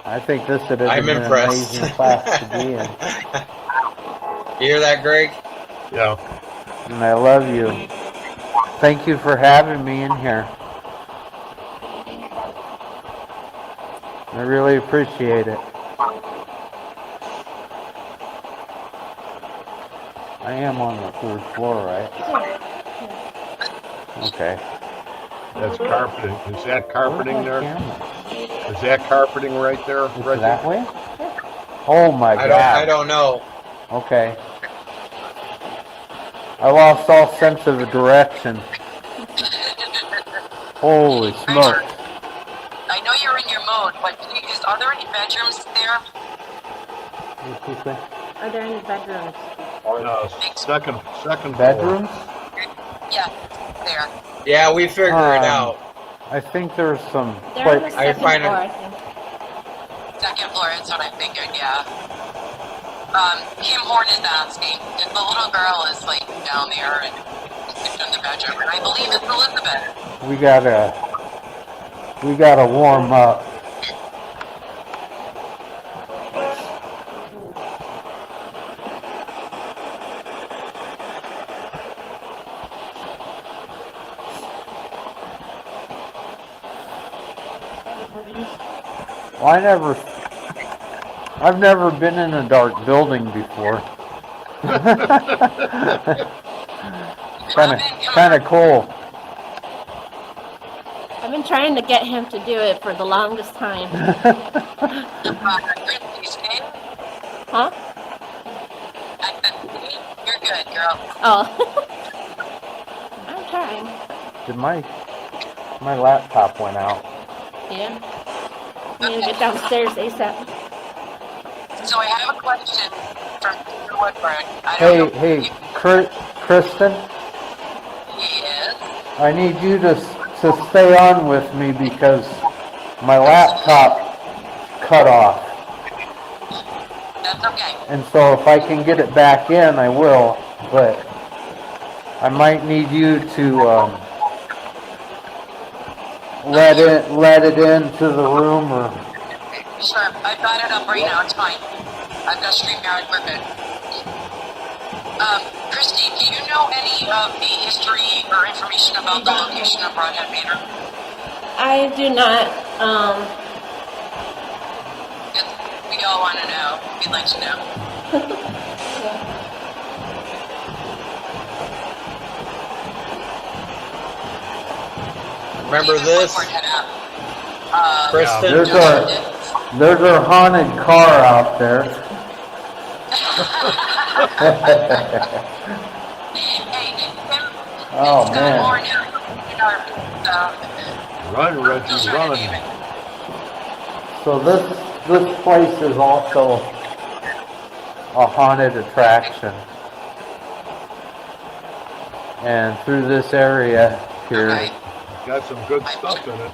I think this would have I'm been an impressed. amazing class to be in. You hear that, Greg? Yeah. And I love you. Thank you for having me in here. I really appreciate it. I am on the 3rd floor, right? Okay. That's carpeting. Is that Where's carpeting my there? camera? Is that carpeting right there? Is Right it that there? way? Oh my I god. don't know. Okay. I lost all sense of direction. Holy smokes. I know you're in your mode, but are there any bedrooms there? Are there any bedrooms? Second floor. Bedrooms? Yeah, there. Yeah, we figured it out. I think there's some. They're on the I second find floor, it- I think. Second floor, that's what I figured, yeah. Kim Horn is asking if the little girl is like down there and in the bedroom, and I believe it's Elizabeth. We gotta warm up. Well, I've never been in a dark building before. Kind of cool. I've been trying to get him to do it for the longest time. Huh? You're good, girl. Oh. I'm trying. Did my laptop went out? Yeah. I need to get downstairs ASAP. So I have a question from Mr. Woodburn. I don't know. Hey, Kristen, Yes. I need you to stay on with me because my laptop cut off. That's okay. And so if I can get it back in, I will, but I might need you to let it into the room or... Sure, I've got it up right now. It's fine. I've got StreamYard. We're good. Christy, do you know any of the history or information about the location of Brodhead Manor? I do not, We all want to know. We'd like to know. Remember this, Kristen? There's our haunted car out there. Oh man. Run, Reggie, run. So this place is also a haunted attraction. And through this area here, Okay. Got some good stuff in it.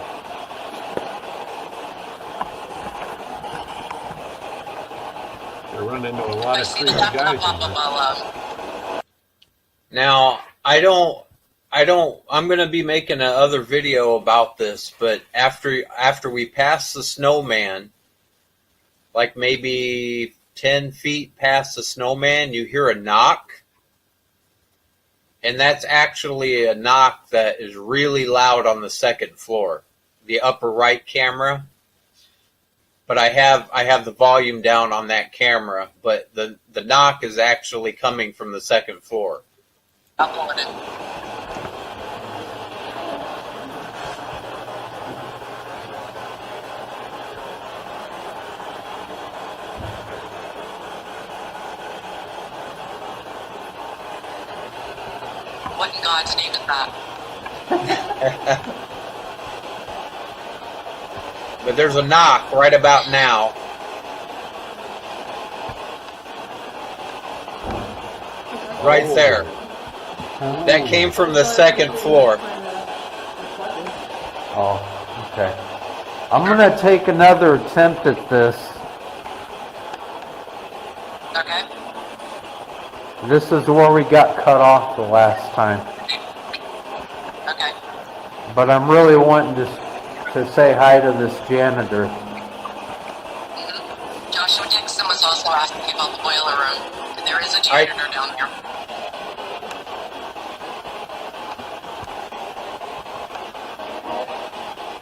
They run into a lot I of see creepy that guys. pop in up there. Now, I'm going to be making another video about this, but after we pass the snowman, like maybe 10 feet past the snowman, you hear a knock. And that's actually a knock that is really loud on the second floor, the upper right camera. But I have the volume down on that camera, but the knock is actually coming from the second floor. Upload it. What in God's name is that? But there's a knock right about now. Right there. That came from the second floor. oh, okay. I'm gonna take another attempt at this. Okay. This is where we got cut off the last time. Okay. But I'm really wanting to say hi to this janitor. Joshua Dixon was also asking about the boiler room. And there is a janitor down there.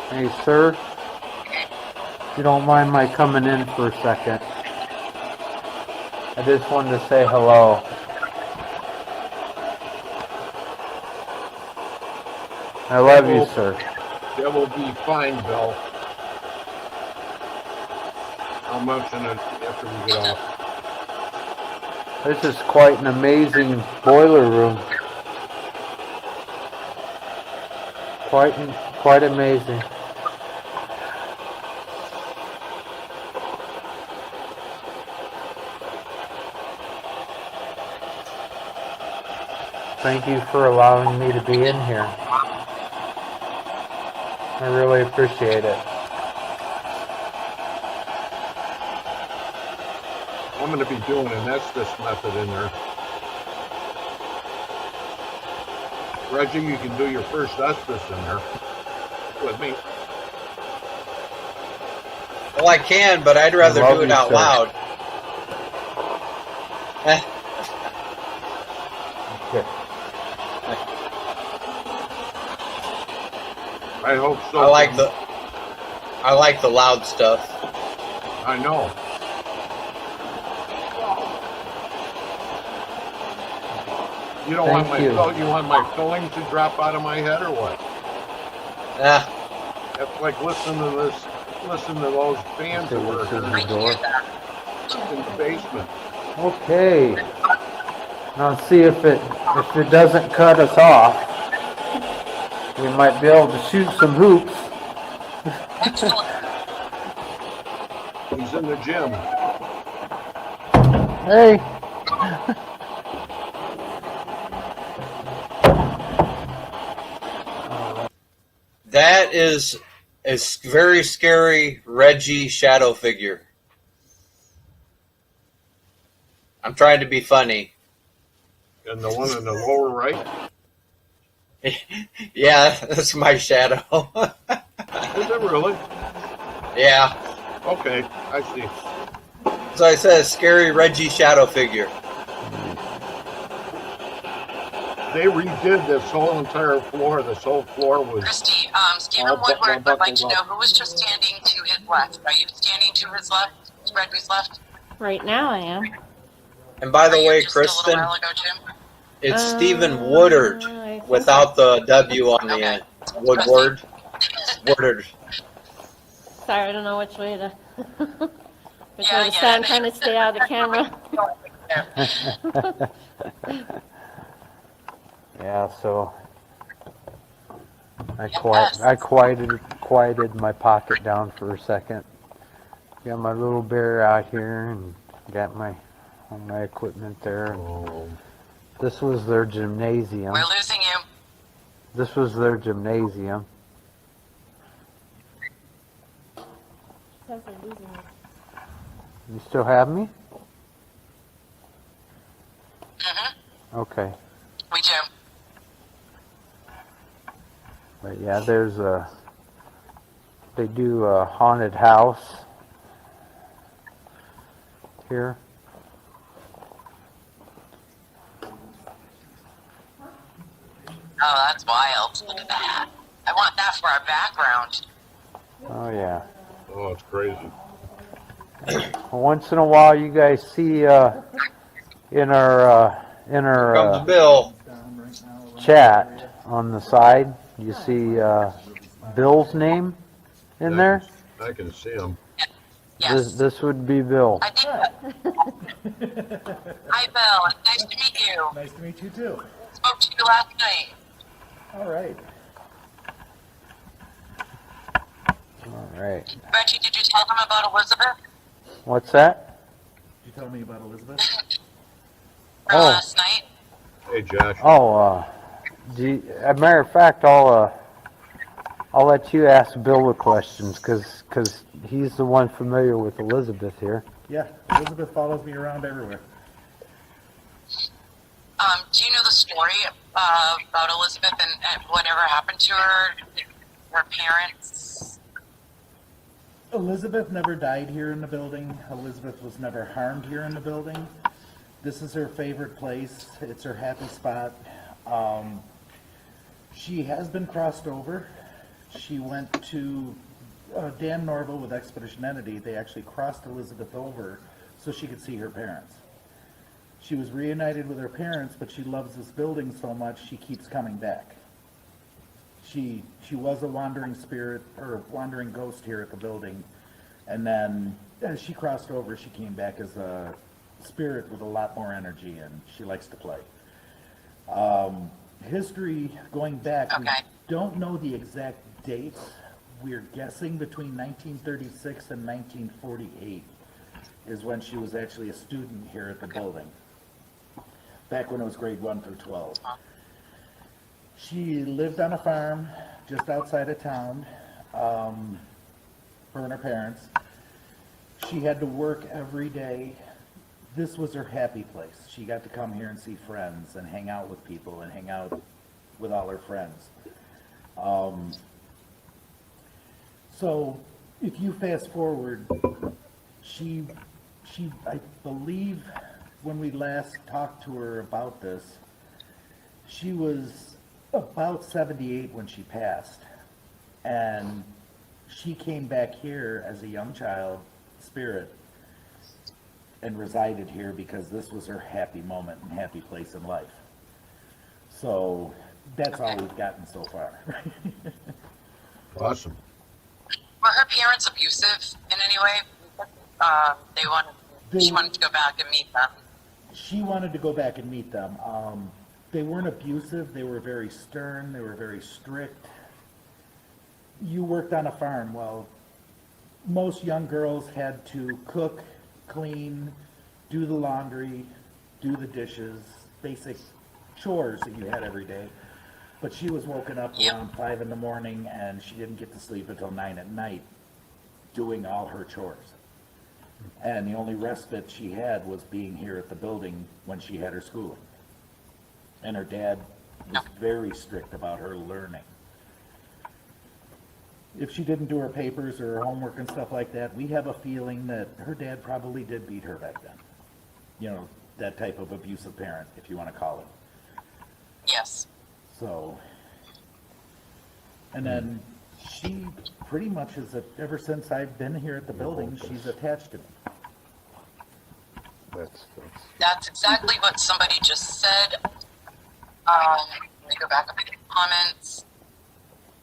Hey, sir. If you don't mind my coming in for a second. I just wanted to say hello. I love you, sir. That will be fine, Bill. I'll mention it after we get off. This is quite an amazing boiler room. Quite amazing. Thank you for allowing me to be in here. I really appreciate it. I'm going to be doing an Estes method in there. Reggie, you can do your first Estes in there with me. Well, I can, but I'd rather do it out loud. Okay. I hope so. I like the loud stuff. I know. You don't want Thank you. you want my filling to drop out of my head or what? It's like listen to those fans that were This is the door. in the basement. Okay. Now see if it doesn't cut us off. We might be able to shoot some hoops. Excellent. He's in the gym. Hey. That is a very scary Reggie shadow figure. I'm trying to be funny. And the one in the lower right? Yeah, that's my shadow. Is it really? Yeah. Okay, I see. So I said a scary Reggie shadow figure. They redid this whole entire floor. This whole floor was Christy, Stephen Woodward would like to know who was just standing to his left. Are you standing to his left? Redby's left? Right now I am. And by the Were you way, just Kristen, a little while ago, Jim? it's Stephen Woodard I think without the W on the Okay. end. Woodward. Woodard. Sorry, I don't know which way to which Yeah, way to yeah. stand. I'm trying to stay out of the camera. Yeah, so I quieted my pocket down for a second. Got my little bear out here and got all my equipment there. And this was their gymnasium. We're losing you. This was their gymnasium. You still have me? Mm-hmm. Okay. We do. But yeah, they do a haunted house here. Oh, that's wild. Look at that. I want that for our background. Oh yeah. oh, it's crazy. Once in a while, you guys see in our Comes Bill. chat on the side, you see Bill's name in there. I can see him. Yes. This would be Bill. I think. Hi, Bill. Nice to meet you. Nice to meet you too. Spoke to you last night. All right. All right. Reggie, did you tell them about Elizabeth? What's that? Did you tell me about Elizabeth? From Oh. last night? Hey, Josh. Oh, as a matter of fact, I'll let you ask Bill the questions because he's the one familiar with Elizabeth here. Yeah, Elizabeth follows me around everywhere. Do you know the story about Elizabeth and whatever happened to her? Her parents? Elizabeth never died here in the building. Elizabeth was never harmed here in the building. This is her favorite place. It's her happy spot. She has been crossed over. She went to Dan Norville with Expedition Entity, they actually crossed Elizabeth over so she could see her parents. She was reunited with her parents, but she loves this building so much she keeps coming back. She was a wandering spirit or wandering ghost here at the building, and then as she crossed over, she came back as a spirit with a lot more energy, and she likes to play. History going back, we Okay. don't know the exact dates. We're guessing between 1936 and 1948 is when she was actually a student here at the building, back when it was grade 1 through 12. She lived on a farm just outside of town, her and her parents. She had to work every day. This was her happy place. She got to come here and see friends and hang out with people and hang out with all her friends. So if you fast forward, she, I believe when we last talked to her about this, she was about 78 when she passed. And she came back here as a young child spirit and resided here because this was her happy moment and happy place in life. So that's all we've gotten so far. Awesome. Were her parents abusive in any way? She wanted to go back and meet them. She wanted to go back and meet them. They weren't abusive. They were very stern. They were very strict. You worked on a farm. Well, most young girls had to cook, clean, do the laundry, do the dishes, basic chores that you had every day. But she was woken up around 5 in the morning, and she didn't get to sleep until 9 at night doing all her chores. And the only respite she had was being here at the building when she had her schooling. And her dad was very strict about her learning. If she didn't do her papers or her homework and stuff like that, we have a feeling that her dad probably did beat her back then. You know, that type of abusive parent, if you want to call it. Yes. So, and then she pretty much is, ever since I've been here at the building, she's attached to me. That's exactly what somebody just said. Let me go back up to the comments.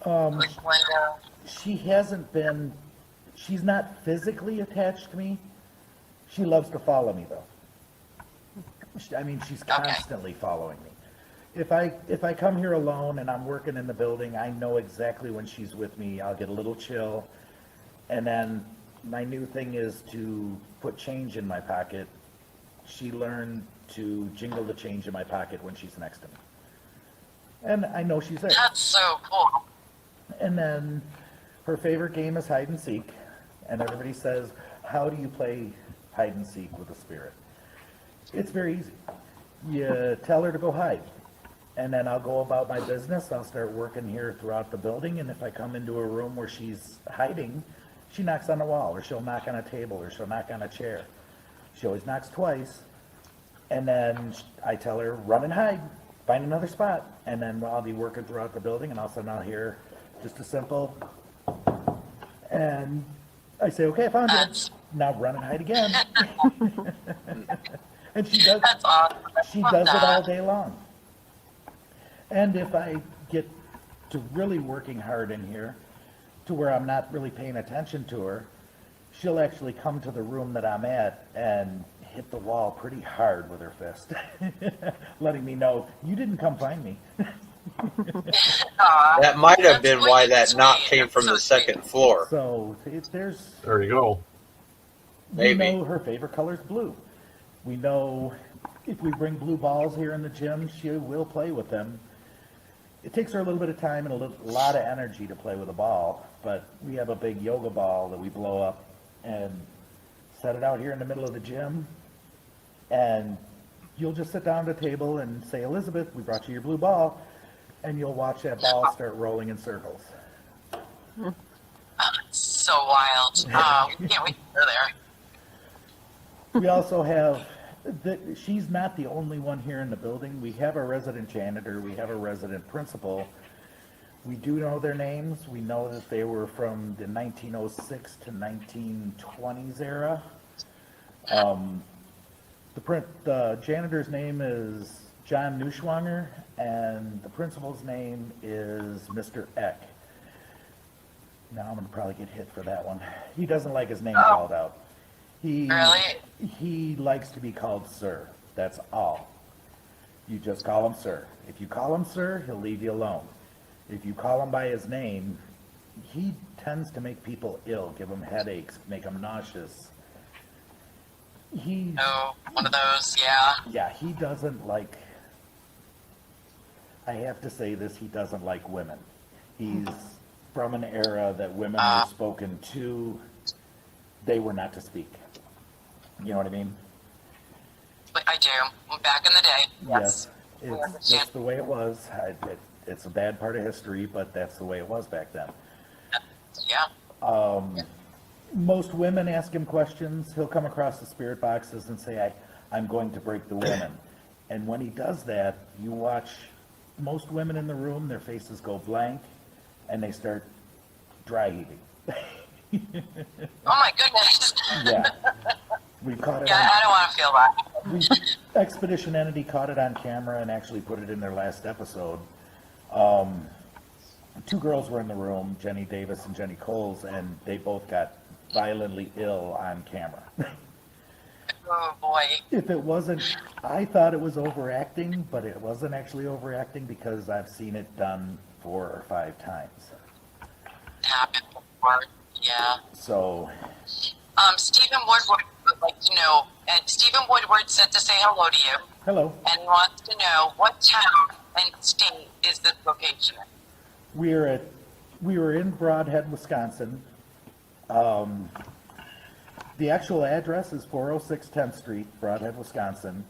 With Linda. She hasn't been, she's not physically attached to me. She loves to follow me, though. I mean, she's constantly following me. If I come here alone and I'm working in the building, I know exactly when she's with me. I'll get a little chill. And then my new thing is to put change in my pocket. She learned to jingle the change in my pocket when she's next to me. And I know she's there. That's so cool. And then her favorite game is hide and seek. And everybody says, how do you play hide and seek with a spirit? It's very easy. You tell her to go hide. And then I'll go about my business. I'll start working here throughout the building. And if I come into a room where she's hiding, she knocks on the wall, or she'll knock on a table, or she'll knock on a chair. She always knocks twice. And then I tell her, run and hide. Find another spot. And then I'll be working throughout the building, and all of a sudden I'll hear just a simple, and I say, okay, I found you. Now run and hide again. And she does. That's awesome. She does it all day long. And if I get to really working hard in here, to where I'm not really paying attention to her, she'll actually come to the room that I'm at and hit the wall pretty hard with her fist, letting me know, you didn't come find me. That might have been why that sweet. knock came from So the second floor. So There you go. we Maybe. know her favorite color is blue. We know if we bring blue balls here in the gym, she will play with them. It takes her a little bit of time and a lot of energy to play with a ball, but we have a big yoga ball that we blow up and set it out here in the middle of the gym, and you'll just sit down at a table and say, Elizabeth, we brought you your blue ball, and you'll watch that ball start rolling in circles. So wild. We can't wait to go there. We also have, she's not the only one here in the building. We have a resident janitor, we have a resident principal. We do know their names. We know that they were from the 1906 to 1920s era. The janitor's name is John Neuschwanger, and the principal's name is Mr. Eck. Now I'm gonna probably get hit for that one. He doesn't like his name called out. Really? He likes to be called sir. That's all. You just call him sir. If you call him sir, he'll leave you alone. If you call him by his name, he tends to make people ill, give them headaches, make them nauseous. Oh, one of those, yeah. Yeah, he doesn't like, I have to say this, he doesn't like women. He's from an era that women were spoken to, they were not to speak. You know what I mean? I do. Back in the day. Yes. I It's understand. just the way it was. It's a bad part of history, but that's the way it was back then. Yeah. Most women ask him questions. He'll come across the spirit boxes and say, I'm going to break the women. And when he does that, you watch most women in the room, their faces go blank, and they start dry heaving. Oh my goodness. Yeah. We caught it Yeah, I don't want to feel that. Expedition Entity caught it on camera and actually put it in their last episode. Two girls were in the room, Jenny Davis and Jenny Coles, and they both got violently ill on camera. Oh boy. If it wasn't, I thought it was overacting, but it wasn't actually overacting because I've seen it done 4 or 5 times. Happened before. Yeah. So, Stephen Woodward would like to know, and Stephen Woodward said to say hello to you, hello. and wants to know what town and state is this location in? We were in Brodhead, Wisconsin. The actual address is 406 10th Street, Brodhead, Wisconsin.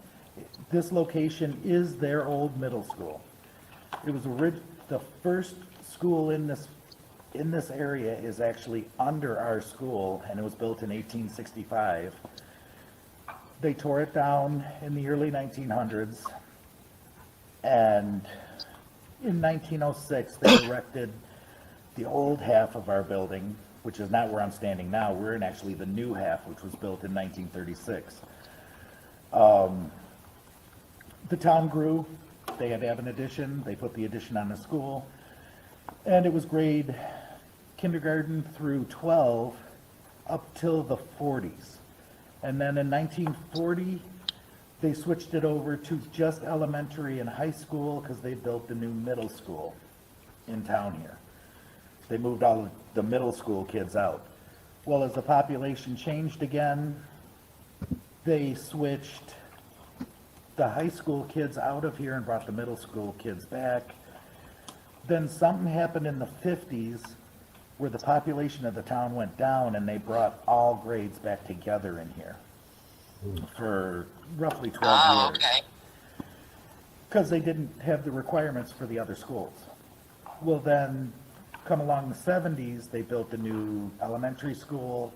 This location is their old middle school. It was the first school in this area is actually under our school, and it was built in 1865. They tore it down in the early 1900s, and in 1906 they erected the old half of our building, which is not where I'm standing now. We're in actually the new half, which was built in 1936. The town grew. They had to have an addition. They put the addition on the school. And it was grade kindergarten through 12 up till the 40s. And then in 1940, they switched it over to just elementary and high school because they built the new middle school in town here. They moved all of the middle school kids out. Well, as the population changed again, they switched the high school kids out of here and brought the middle school kids back. Then something happened in the 50s where the population of the town went down and they brought all grades back together in here for roughly 12 Oh, years. okay. Because they didn't have the requirements for the other schools. Well, then, come along the 70s, they built a new elementary school.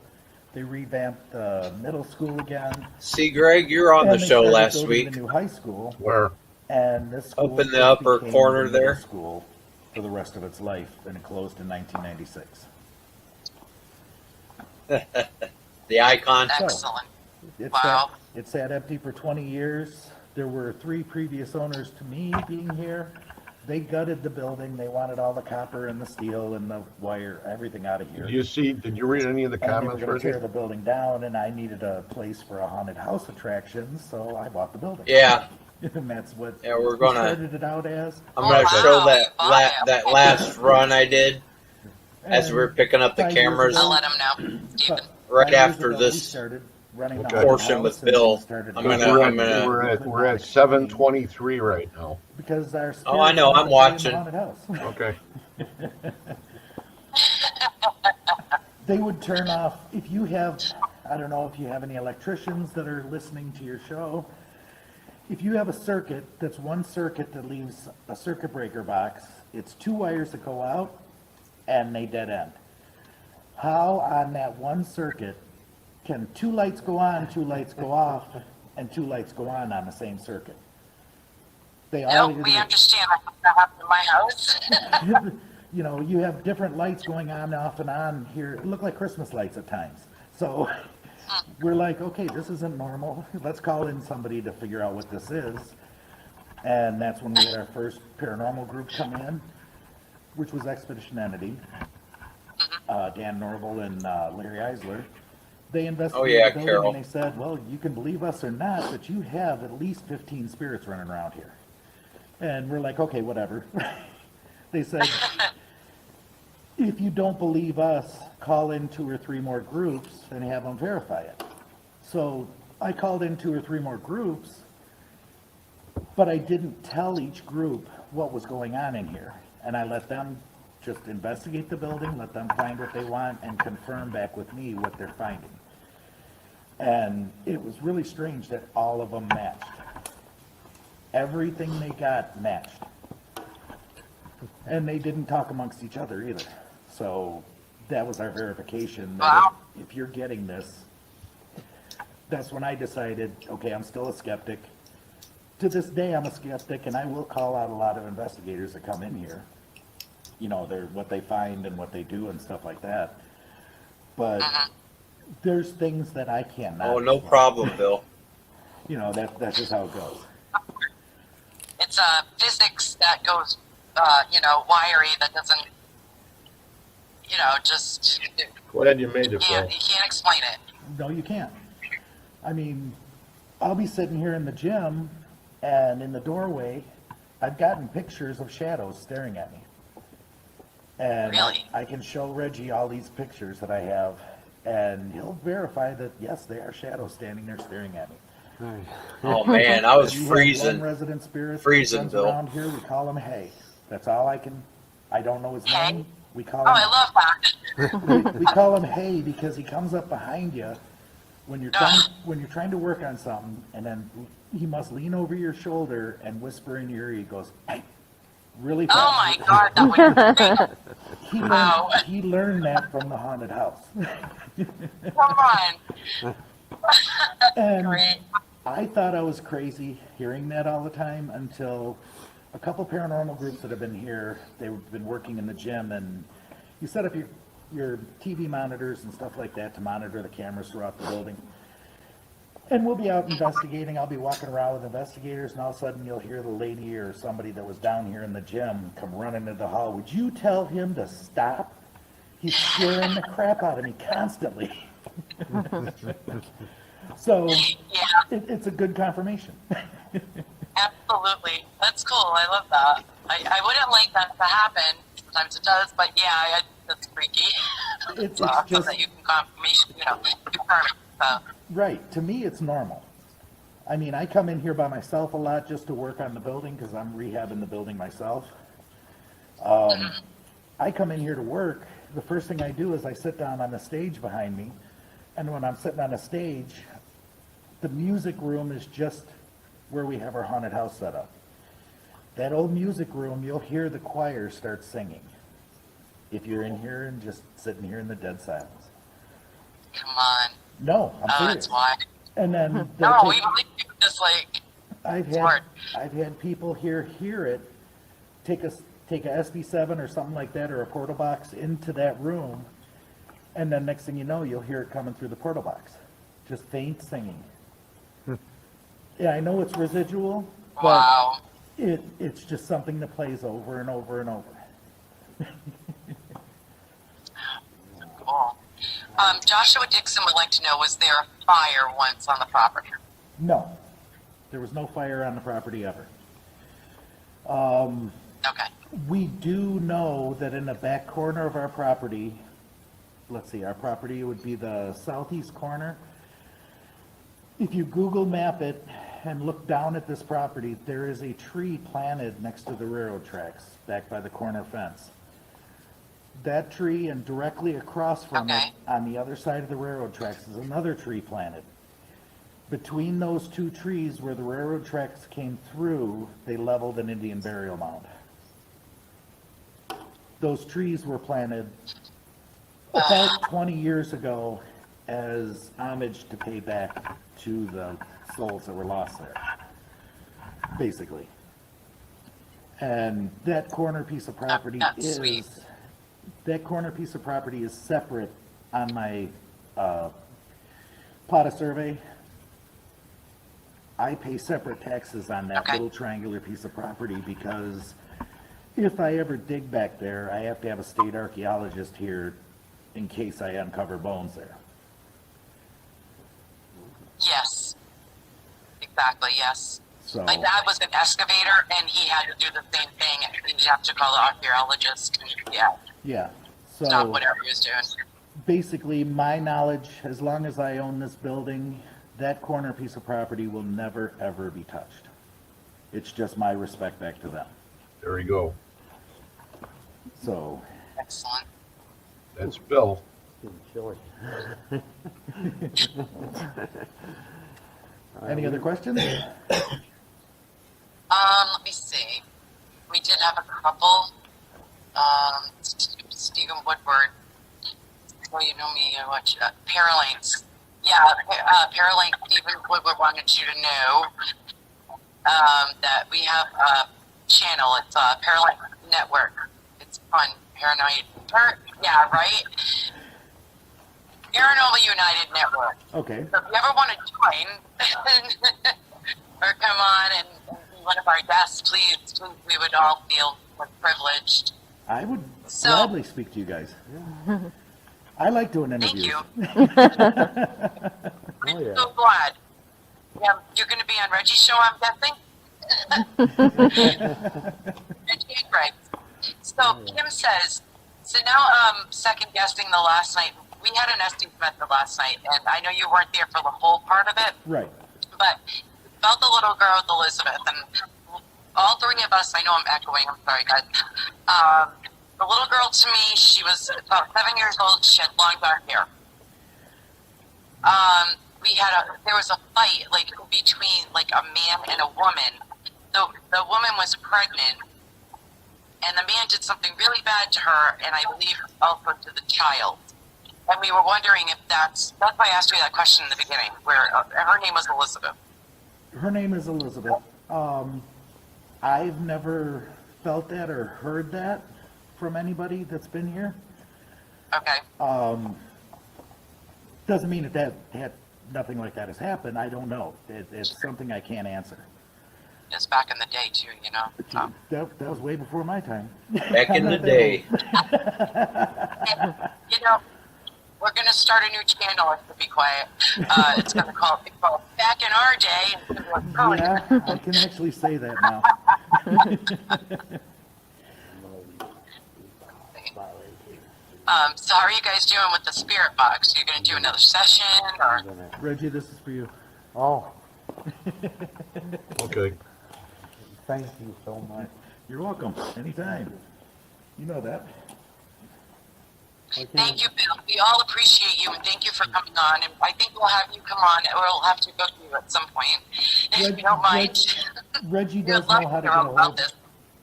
They revamped the middle school again. See, Greg, you're on the And they show started last building week. the new high school, Where? and this school Up in the just upper became corner the middle there. School for the rest of its life, and it closed in 1996. The icon. Excellent. It's Wow. it sat empty for 20 years. There were 3 previous owners to me being here. They gutted the building. They wanted all the copper and the steel and the wire, everything out of here. Did you read any of the And they were comments, gonna tear Richard? the building down, and I needed a place for a haunted house attraction, so I bought the building. Yeah, And that's what Yeah, we're we gonna- started it out as. I'm gonna Wow. show that Wow. that last run I did as we were picking up the 5 years cameras I'll ago- let him know, Stephen. right 5 years after ago, we this started running the Okay. haunted portion house, with and Bill. we started I'm Because gonna- we're at 7:23 right now. because our Oh, I know, I'm spirits wanted to be watching. in the haunted house. Okay. They would turn off, if you have, I don't know if you have any electricians that are listening to your show, if you have a circuit, that's one circuit that leaves a circuit breaker box, it's 2 wires that go out and they dead end. How on that one circuit can 2 lights go on, 2 lights go off, and 2 lights go on the same circuit? They No, all we either- understand. That happened in my house. you know, you have different lights going on, off and on here. It looked like Christmas lights at times. So we're like, okay, this isn't normal. Let's call in somebody to figure out what this is. And that's when we had our first paranormal group come in, which was Expedition Entity. Dan Norval and Larry Eisler. They investigated yeah, the building Carol. and they said, well, you can believe us or not, but you have at least 15 spirits running around here. And we're like, okay, whatever. They said, if you don't believe us, call in 2 or 3 more groups and have them verify it. So I called in 2 or 3 more groups, but I didn't tell each group what was going on in here. And I let them just investigate the building, let them find what they want, and confirm back with me what they're finding. And it was really strange that all of them matched. Everything they got matched. And they didn't talk amongst each other either. So that was our verification that Wow. if you're getting this, that's when I decided, okay, I'm still a skeptic. To this day, I'm a skeptic, and I will call out a lot of investigators that come in here. You know, they're what they find and what they do and stuff like that. But there's things that I cannot. Oh, no problem, Bill. You know, that's just how it goes. It's physics that goes, wiry, that doesn't, just, Glad you made it, you Phil. can't explain it. No, you can't. I mean, I'll be sitting here in the gym, and in the doorway, I've gotten pictures of shadows staring at me. And Really? I can show Reggie all these pictures that I have, and he'll verify that, yes, they are shadows standing there staring at me. Oh man, I was We have freezing. one resident spirit that Freezing, runs Bill. around here. We call him Hay. That's all I don't know his Hay? name. We call Oh, him. I love that. We call him Hay because he comes up behind you when you're trying to work on something, and then he must lean over your shoulder and whisper in your ear. He goes, "Hey," really fast. Oh my God, that would be great. Wow. He learned that from the haunted house. Come on. And Great. I thought I was crazy hearing that all the time until a couple paranormal groups that have been here, they've been working in the gym, and you set up your TV monitors and stuff like that to monitor the cameras throughout the building. And we'll be out investigating. I'll be walking around with investigators, and all of a sudden you'll hear the lady or somebody that was down here in the gym come running into the hall. Would you tell him to stop? He's scaring the crap out of me constantly. So Yeah, it's a good confirmation. absolutely. That's cool. I love that. I wouldn't like that to happen. Sometimes it does, but yeah, that's freaky. It's awesome just that you can confirm it. So. right. To me, it's normal. I mean, I come in here by myself a lot just to work on the building because I'm rehabbing the building myself. I come in here to work. The first thing I do is I sit down on the stage behind me, and when I'm sitting on a stage, the music room is just where we have our haunted house set up. That old music room, you'll hear the choir start singing. If you're in here and just sitting here in the dead silence. Come on. No, I'm Oh, serious. that's why. And then No, they'll we take- believe you. Just like, I've smart. had people hear it, take a SB7 or something like that, or a portal box into that room, and then next thing you know, you'll hear it coming through the portal box, just faint singing. Yeah, I know it's residual, but wow. it's just something that plays over and over and over. Cool. Joshua Dixon would like to know, was there a fire once on the property? No, there was no fire on the property ever. Okay. We do know that in the back corner of our property, let's see, our property would be the southeast corner. If you Google map it and look down at this property, there is a tree planted next to the railroad tracks, back by the corner fence. That tree, and directly across from Okay. it, on the other side of the railroad tracks, is another tree planted. Between those two trees, where the railroad tracks came through, they leveled an Indian burial mound. Those trees were planted about 20 years ago as homage to pay back to the souls that were lost there, basically. And that corner piece of property That's sweet. is separate on my plot of survey. I pay separate taxes on that Okay. little triangular piece of property because if I ever dig back there, I have to have a state archaeologist here in case I uncover bones there. Yes. Exactly, yes. So, My dad was an excavator, and he had to do the same thing. He'd have to call the archaeologist. And, yeah, yeah. stop So whatever he was doing. basically, my knowledge, as long as I own this building, that corner piece of property will never, ever be touched. It's just my respect back to them. There you go. So, Excellent. That's Bill. Chili. any other questions? Let me see. We did have a couple. Stephen Woodward. Well, you know me, I watch Paralinks. Yeah, Paralinks, Stephen Woodward wanted you to know that we have a channel. It's Paralinks Network. It's fun. Yeah, right? Paranormal United Network. Okay. So if you ever want to join or come on and be one of our guests, please, we would all feel privileged. I would So- gladly speak to you guys. I like doing Thank interviews. you. I'm yeah. so glad. Yeah, you're going to be on Reggie's show, I'm guessing? Reggie and Greg. So Kim says, so now second guessing the last night. We had an nesting method last night, and I know you weren't there for the whole part of it, Right. but about the little girl with Elizabeth, and all three of us, I know I'm echoing, I'm sorry guys. The little girl to me, she was about 7 years old, she had long dark hair. There was a fight, like, between, like, a man and a woman. The woman was pregnant, and the man did something really bad to her, and I believe also to the child. And we were wondering if that's why I asked you that question in the beginning, where her name was Elizabeth. Her name is Elizabeth. I've never felt that or heard that from anybody that's been here. Okay. Doesn't mean that nothing like that has happened. I don't know. It's something I can't answer. It's back in the day, too, you know. That was way before my time. Back in the day. You know, we're going to start a new channel, to be quiet. It's going to be called Back in Our Day. Yeah, I can actually say that now. So how are you guys doing with the spirit box? Are you going to do another session? Or? Reggie, this is for you. Oh, Okay. thank you so much. You're welcome. Anytime. You know that. Thank you, Bill. We all appreciate you, and thank you for coming on. And I think we'll have you come on, or we'll have to book you at some point, if you don't mind. Reggie You're does know lucky how to you're get a about hold. this.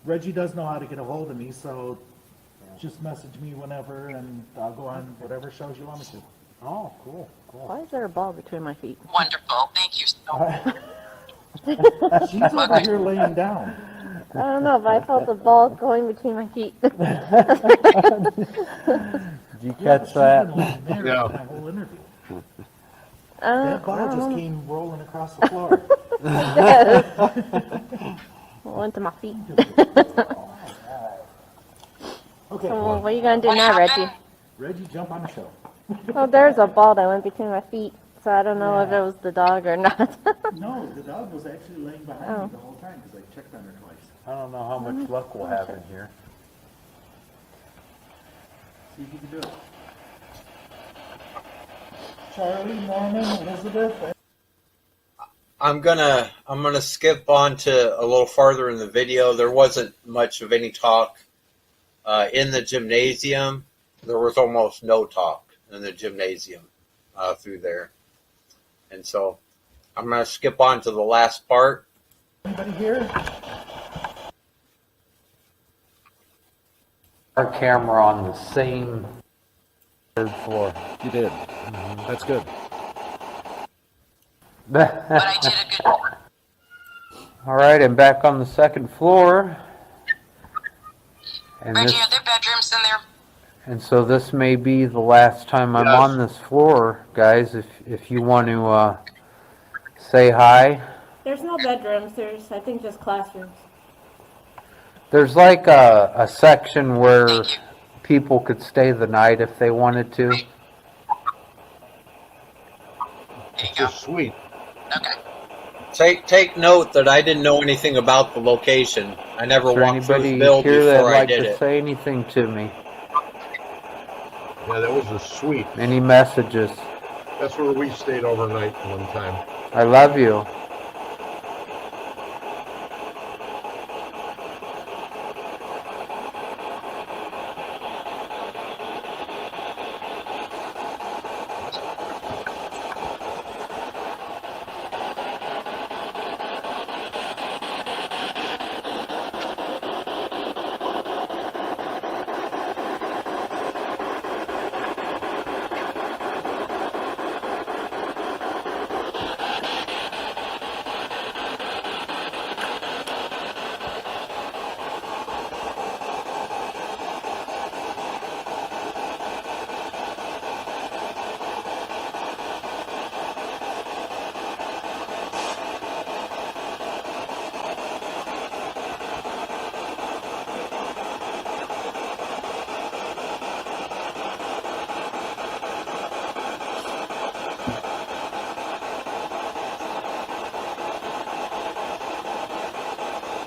Reggie does know how to get a hold of me, so just message me whenever, and I'll go on whatever shows you want me to. Oh, cool, cool. Why is there a ball between my feet? Wonderful. Thank you so much. She's over here laying down. I don't know, but I felt a ball going between my feet. Did you Yeah, catch she's that? been laying there Yeah. that whole interview. I That ball just don't know. came rolling across the floor. Went to my feet. Okay, So what are you gonna do What now, happened? Reggie? Reggie, jump on the show. Well, there's a ball that went between my feet, so I don't know if it was the dog or not. No, the dog was actually laying behind Oh. me the whole time because I checked on her twice. I don't know how much luck we'll have in here. See if you can do it. Charlie, Norman, Elizabeth. I'm gonna skip on to a little farther in the video. There wasn't much of any talk in the gymnasium. There was almost no talk in the gymnasium through there, and so I'm gonna skip on to the last part. Anybody here? Our camera on the same third floor. You did. That's good. But I did a good job. All right, I'm back on the second floor. And Reggie, this, are there bedrooms in there? and so this may be the last time I'm Yes. on this floor, guys. If you want to say hi, There's no bedrooms, there's, I think, just classrooms. there's like a section where Thank you. people could stay the night if they wanted to. There you It's go. a suite. Okay. Take note that I didn't know anything about the location. I never Is there walked through anybody the bill here that'd before I like did to it. say anything to me? Yeah, that was a suite. Any messages? That's where we stayed overnight one time. I love you.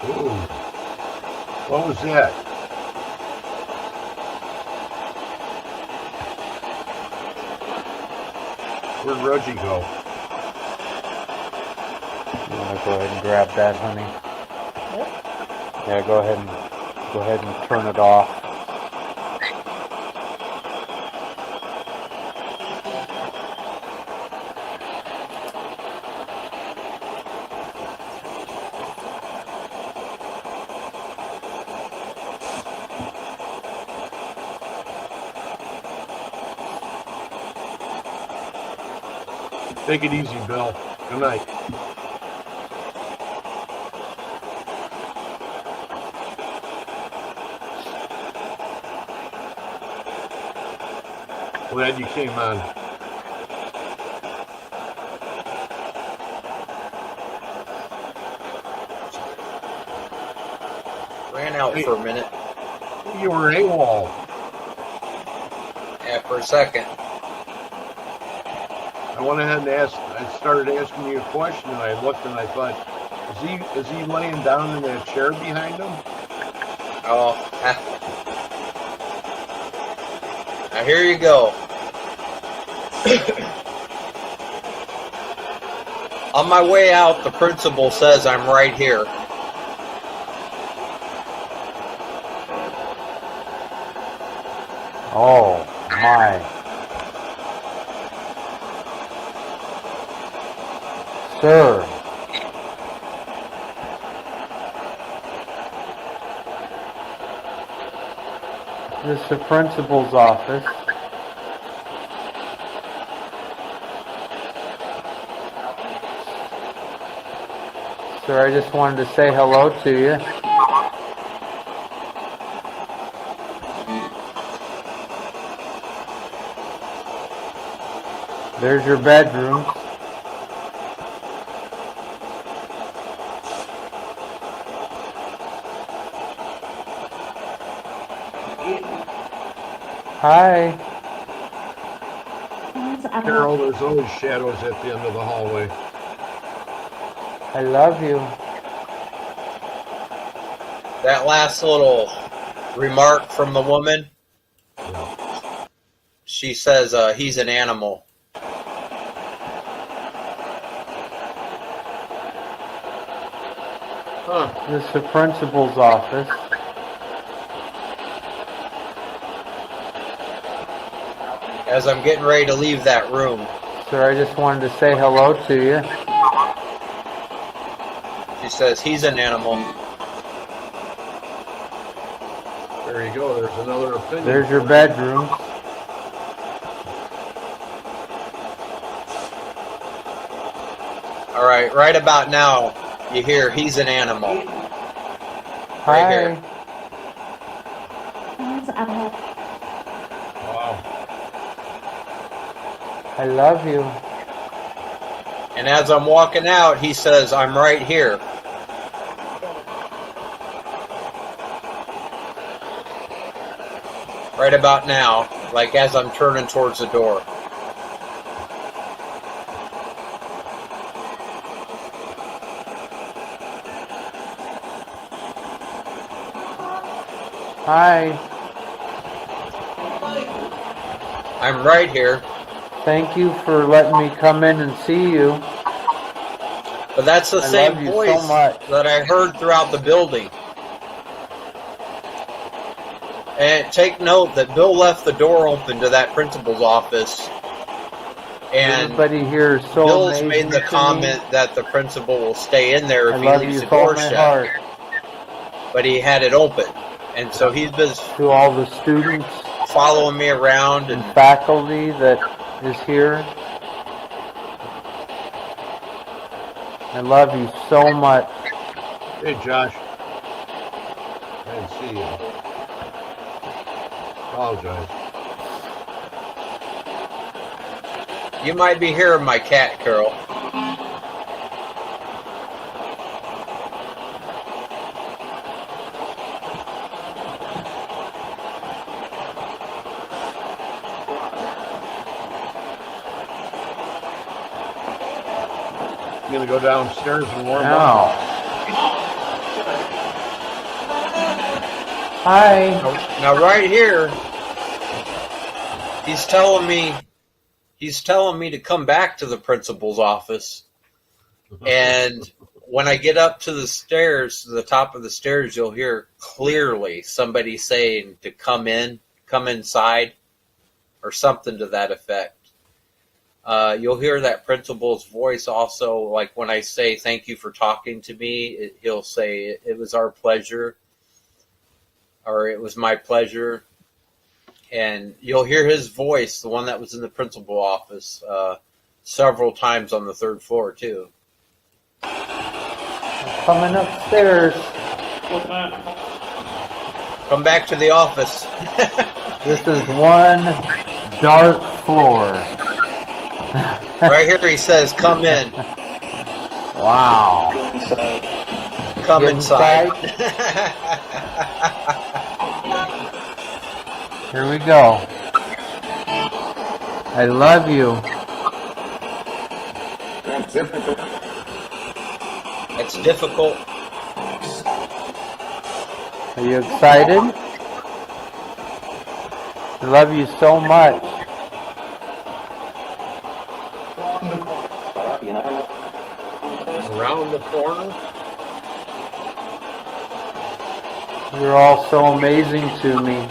Ooh. What was that? Where'd Reggie go? You want to go ahead and grab that, honey? Yeah, go ahead and turn it off. Take it easy, Bill. Good night. Glad you came on. Ran out for a minute. You were AWOL. Yeah, for a second. I went ahead and asked. I started asking you a question, and I looked and I thought, is he laying down in that chair behind him? Oh. Now here you go. On my way out, the principal says I'm right here. Oh my. Sir. This is the principal's office. Sir, I just wanted to say hello to you. There's your bedroom. Hi. Carol, there's always shadows at the end of the hallway. I love you. That last little remark from the woman, Yeah. she says he's an animal. Huh. This is the principal's office. As I'm getting ready to leave that room, Sir, I just wanted to say hello to you. she says he's an animal. There you go. There's another opinion. There's your bedroom. All right about now, you hear he's an animal. Hi. here. Wow. I love you. And as I'm walking out, he says, I'm right here. Right about now, like as I'm turning towards the door. Hi. I'm right here. Thank you for letting me come in and see you. But that's the I same love you voice so much. that I heard throughout the building. And take note that Bill left the door open to that principal's office. And Everybody here is so Bill's amazing made the to comment me. that the principal will stay in there I if he love leaves you the with all door my shut. heart. But he had it open. And so he's been To all the students following me around and and faculty that is here, I love you so much. Hey, Josh. I didn't see you. Apologize. you might be hearing my cat, Carol. You gonna go downstairs and warm up? Now. Hi. Now right here, he's telling me to come back to the principal's office. And when I get up to the stairs, to the top of the stairs, you'll hear clearly somebody saying to come inside, or something to that effect. You'll hear that principal's voice also, like when I say thank you for talking to me, he'll say it was our pleasure, or it was my pleasure. And you'll hear his voice, the one that was in the principal office, several times on the third floor too. Coming upstairs. Come back to the office. This is one dark floor. Right here he says, come in. Wow. Come Get inside. Here we go. I love you. It's difficult. Are you excited? I love you so much. Around the corner? You're all so amazing to me.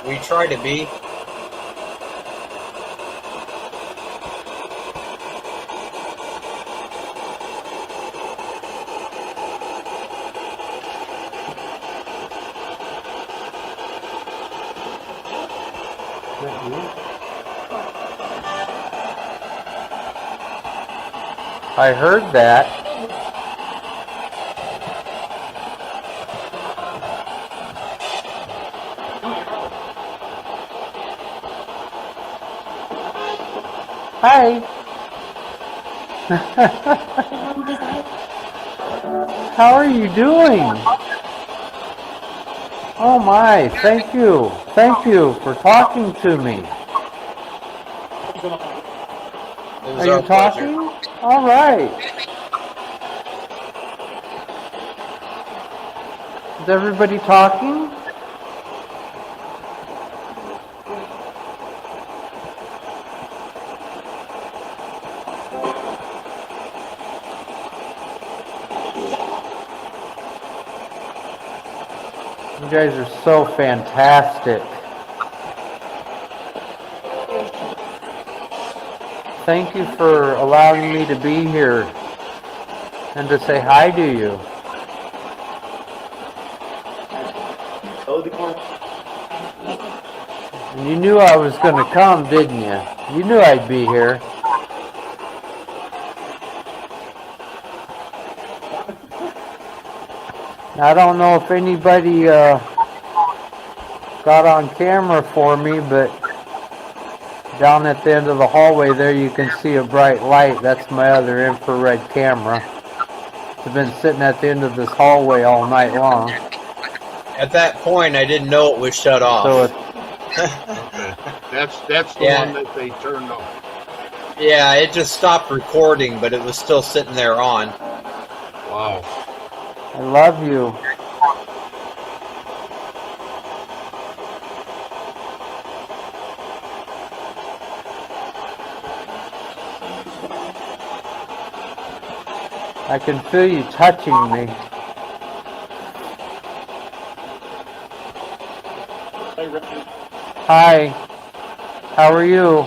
We try to be. I heard that. Hi. How are you doing? Oh my, thank you. Thank you for talking to me. It was Are you our pleasure. talking? All right. Is everybody talking? You guys are so fantastic. Thank you for allowing me to be here and to say hi to you. And you knew I was going to come, didn't you? You knew I'd be here. I don't know if anybody got on camera for me, but down at the end of the hallway there you can see a bright light. That's my other infrared camera. It's been sitting at the end of this hallway all night long. At that point, I didn't know it was shut off. So it's, Okay. That's the Yeah. one that they turned off. Yeah, it just stopped recording, but it was still sitting there on. Wow. I love you. I can feel you touching me. Hi. How are you?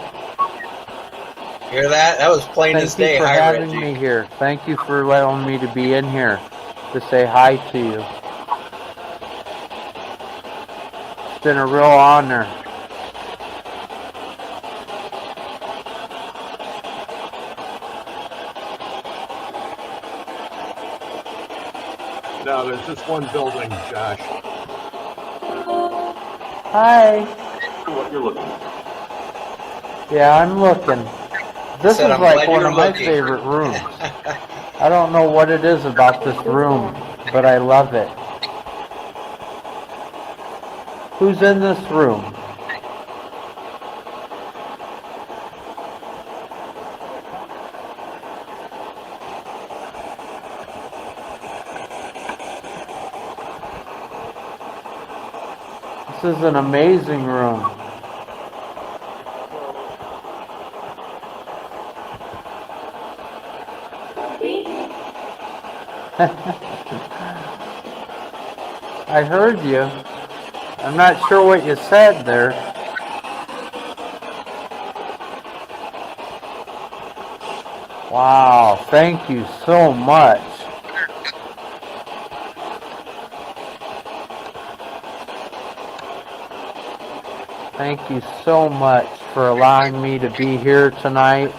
Hear that? That was plain as Thank you day. for Hi, having Reggie. me here. Thank you for allowing me to be in here to say hi to you. It's been a real honor. No, there's just one building, Josh. Hi. What you're looking Yeah, I'm looking. This Said, is "I'm like glad one you're of my looking." favorite rooms. I don't know what it is about this room, but I love it. Who's in this room? This is an amazing room. I heard you. I'm not sure what you said there. Wow, thank you so much. Thank you so much for allowing me to be here tonight.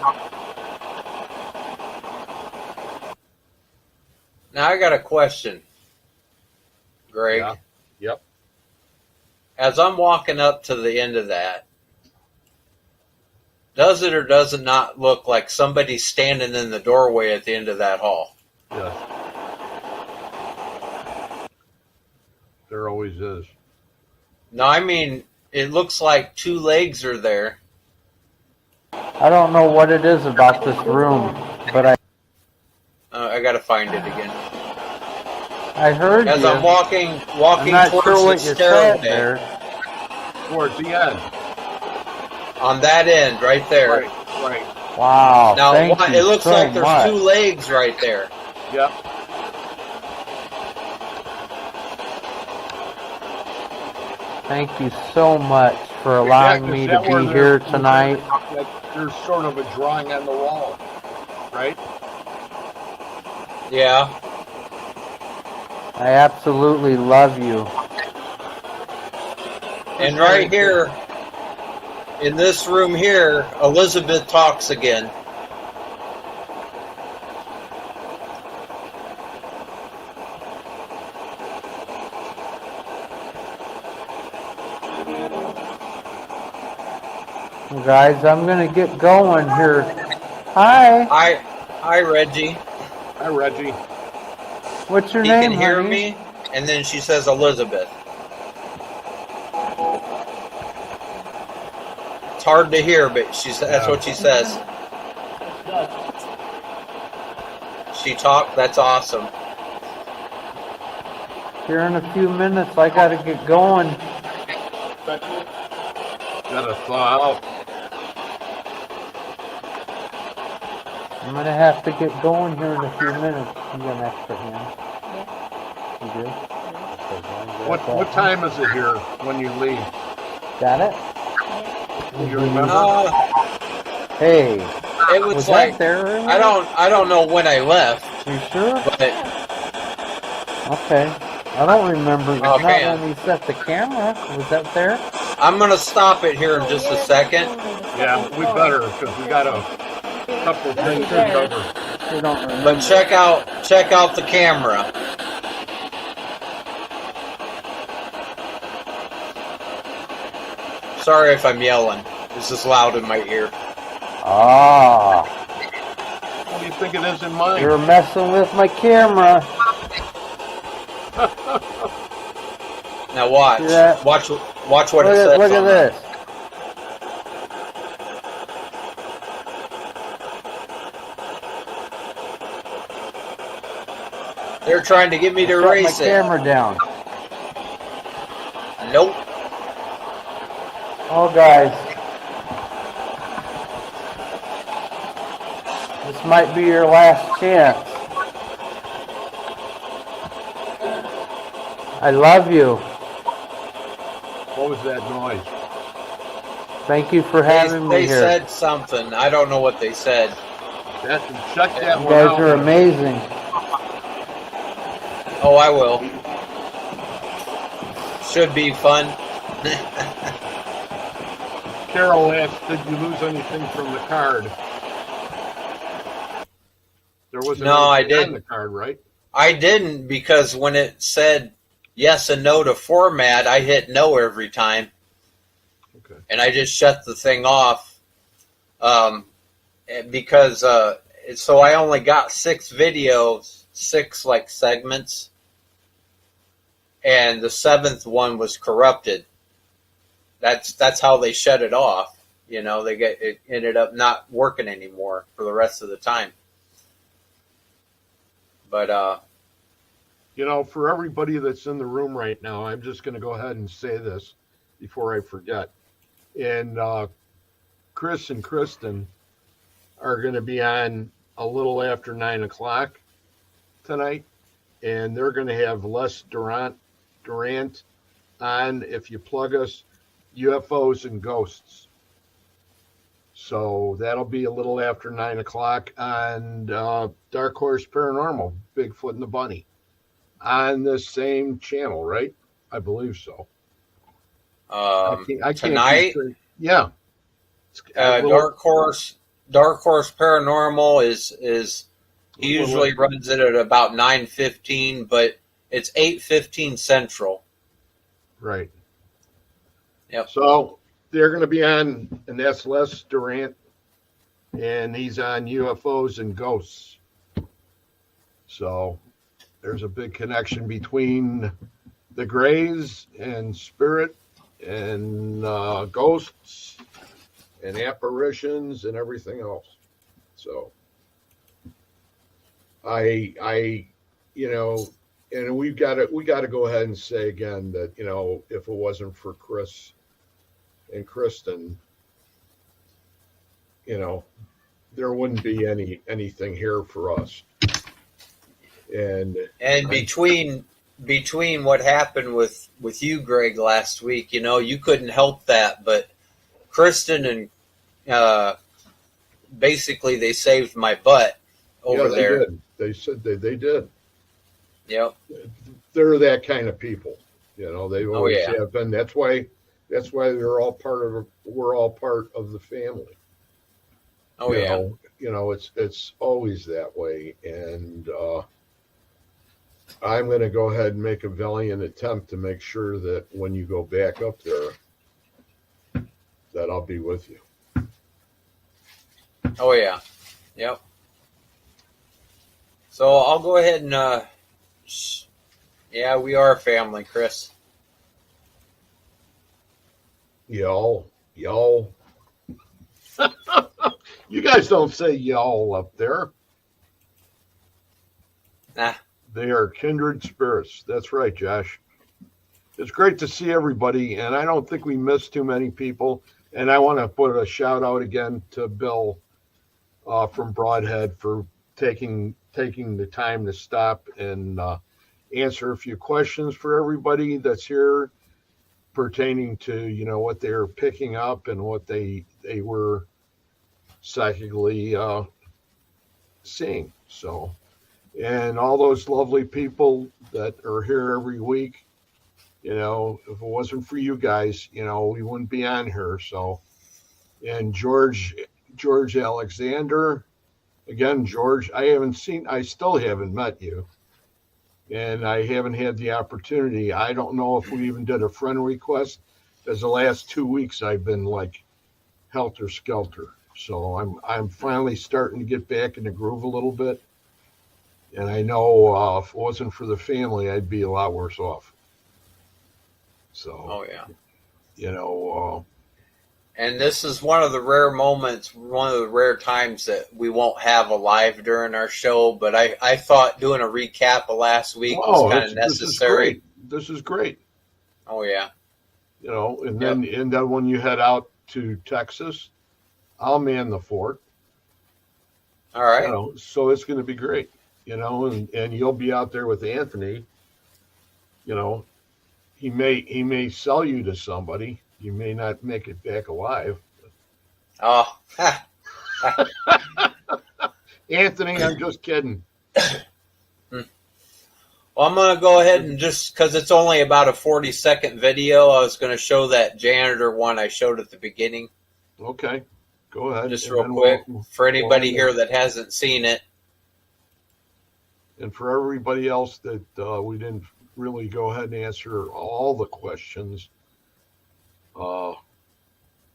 Now I got a question, Greg. Yeah. Yep. As I'm walking up to the end of that, does it or does it not look like somebody's standing in the doorway at the end of that hall? Yes. There always is. No, I mean, it looks like two legs are there. I don't know what it is about this room, but I got to find it again. I heard As you. I'm walking I'm not towards sure the what you stairway, said there. Towards the end. on that end, right there. Right. Wow, Now, thank you it looks so like there's much. two legs right there. Yep. Thank you so much for allowing me to be here tonight. There's sort of a drawing on the wall, right? Yeah. I absolutely love you. And right here, in this room here, Elizabeth talks again. Guys, I'm gonna get going here. Hi. Hi, Reggie. Hi, Reggie. What's your He name, can hear honey? me, and then she says Elizabeth. It's hard to hear, but that's what she says. She talked. That's awesome. Here in a few minutes, I gotta get going. Gotta thaw out. I'm gonna have to get going here in a few minutes. You got an extra hand? You do? What time is it here when you leave? Got it? Do you remember? Hey, It was, was like that there earlier? I don't know when I left, You sure? but Okay. I don't remember. Okay. Not when we set the camera. Was that there? I'm gonna stop it here in just a second. Yeah, we better because we got a couple of things to cover. You don't remember. But check out the camera. Sorry if I'm yelling. This is loud in my ear. Ah, What do you think it is in mine? you're messing with my camera. Now watch. See that? Watch what Look it at, says look at on this. They're trying to get me to Shut my erase it. camera down. Nope. Oh, guys. This might be your last chance. I love you. What was that noise? Thank you for having me They here. said something. I don't know what they said. Check that You one guys out. are amazing. Oh, I will. Should be fun. Carol asked, did you lose anything from the card? There wasn't No, I anything on didn't. the card, right? I didn't, because when it said yes and no to format, I hit no every time. Okay. And I just shut the thing off because so I only got 6 videos, 6 like segments, and the 7th one was corrupted. That's how they shut it off. You know, it ended up not working anymore for the rest of the time. But You know, for everybody that's in the room right now, I'm just going to go ahead and say this before I forget. And Chris and Kristen are going to be on a little after 9 o'clock tonight, and they're going to have Les Durant on, if you plug us, UFOs and Ghosts. So that'll be a little after 9 o'clock on Dark Horse Paranormal, Bigfoot and the Bunny, on the same channel, right? I believe so. I can't tonight, yeah. Dark Horse Paranormal is he usually runs it at about 9:15, but it's 8:15 Central. Right. Yep. So they're going to be on, and that's Les Durant, and he's on UFOs and Ghosts. So there's a big connection between the Greys and Spirit and ghosts and apparitions and everything else. So I you know, and we got to go ahead and say again that, you know, if it wasn't for Chris and Kristen, you know, there wouldn't be anything here for us. And between what happened with you, Greg, last week, you know, you couldn't help that, but Kristen and basically they saved my butt over there. Did. They said they did. Yep. They're that kind of people, you know. They always yeah. have been. That's why we're all part of the family. Oh yeah. You know, it's always that way, and I'm going to go ahead and make a valiant attempt to make sure that when you go back up there, that I'll be with you. Oh yeah. Yep. So I'll go ahead and yeah, we are a family, Chris. Y'all. You guys don't say y'all up there. Nah. They are kindred spirits. That's right, Josh. It's great to see everybody, and I don't think we missed too many people. And I want to put a shout out again to Bill from Brodhead for taking the time to stop and answer a few questions for everybody that's here pertaining to, you know, what they're picking up and what they were psychically seeing. So, and all those lovely people that are here every week, you know, if it wasn't for you guys, you know, we wouldn't be on here. So, and George Alexander, again, George, I still haven't met you, and I haven't had the opportunity. I don't know if we even did a friend request, As the last 2 weeks I've been like helter skelter. So I'm finally starting to get back in the groove a little bit. And I know if it wasn't for the family, I'd be a lot worse off. So, Oh yeah. you know, And this is one of the rare moments, one of the rare times that we won't have a live during our show. But I thought doing a recap of last week was kind of necessary. This is great. Oh yeah. You know, and then when you head out to Texas, I'll man the fort. All right. You know, so it's going to be great. You know, and you'll be out there with Anthony. You know, he may sell you to somebody. You may not make it back alive. Oh. Anthony, I'm just kidding. Well, I'm going to go ahead and just, because it's only about a 40-second video, I was going to show that janitor one I showed at the begining. Okay, go ahead. Just real quick, for anybody here that hasn't seen it. And for everybody else that we didn't really go ahead and answer all the questions, down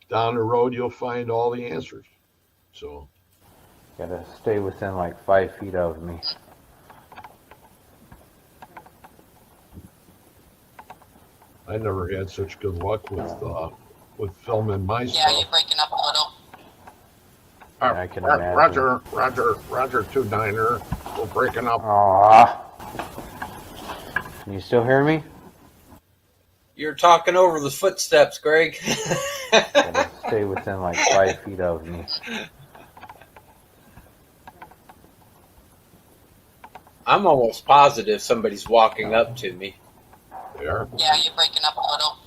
the road you'll find all the answers. So Gotta stay within like 5 feet of me. I never had such good luck with filming my Yeah, stuff. you're breaking up a little. I can imagine. Roger 29er. We're breaking up. Aw. Can you still hear me? You're talking over the footsteps, Greg. Gotta stay within like 5 feet of me. I'm almost positive somebody's walking up to me. There. Yeah, you're breaking up a little.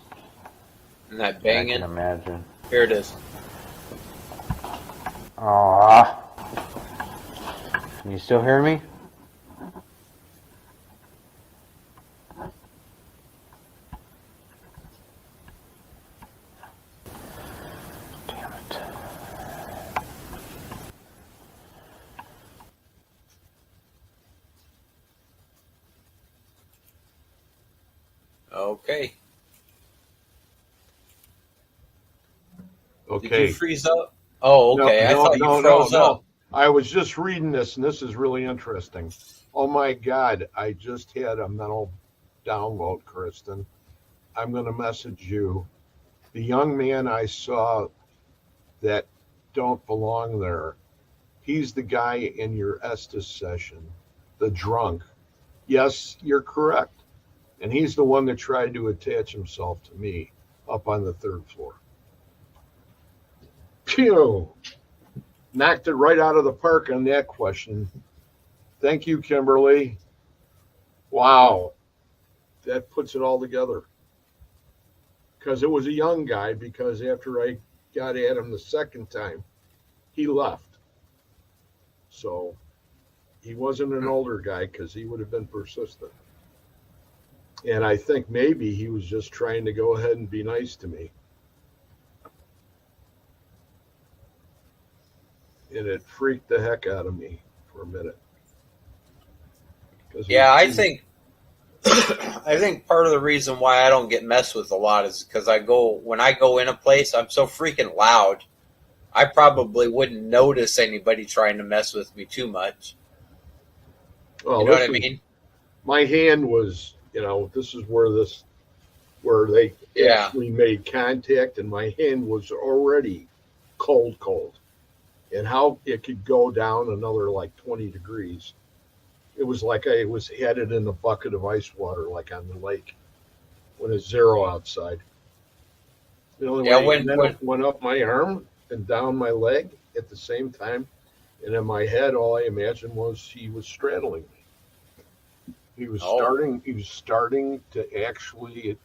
Isn't that I banging? can imagine. Here it is. Aw. Can you still hear me? Damn it. Okay. Did Okay. you freeze up? Oh, okay. I thought you froze up. I was just reading this, and this is really interesting. Oh my God! I just had a mental download, Kristen. I'm going to message you. The young man I saw that don't belong there. He's the guy in your Estes session, the drunk. Yes, you're correct. And he's the one that tried to attach himself to me up on the 3rd floor. Pew! Knocked it right out of the park on that question. Thank you, Kimberly. Wow. That puts it all together. Because it was a young guy, because after I got at him the second time, he left. So he wasn't an older guy, because he would have been persistent. And I think maybe he was just trying to go ahead and be nice to me. And it freaked the heck out of me for a minute. Yeah, I think part of the reason why I don't get messed with a lot is because when I go in a place, I'm so freaking loud. I probably wouldn't notice anybody trying to mess with me too much. Well, you know what I mean? My hand was, this is where they actually made contact, and my hand was already cold. And how it could go down another like 20 degrees. It was like I was headed in a bucket of ice water, like on the lake, when it's 0 outside. The only way, and then it went up my arm and down my leg at the same time. And in my head, all I imagined was he was straddling me. He was starting to actually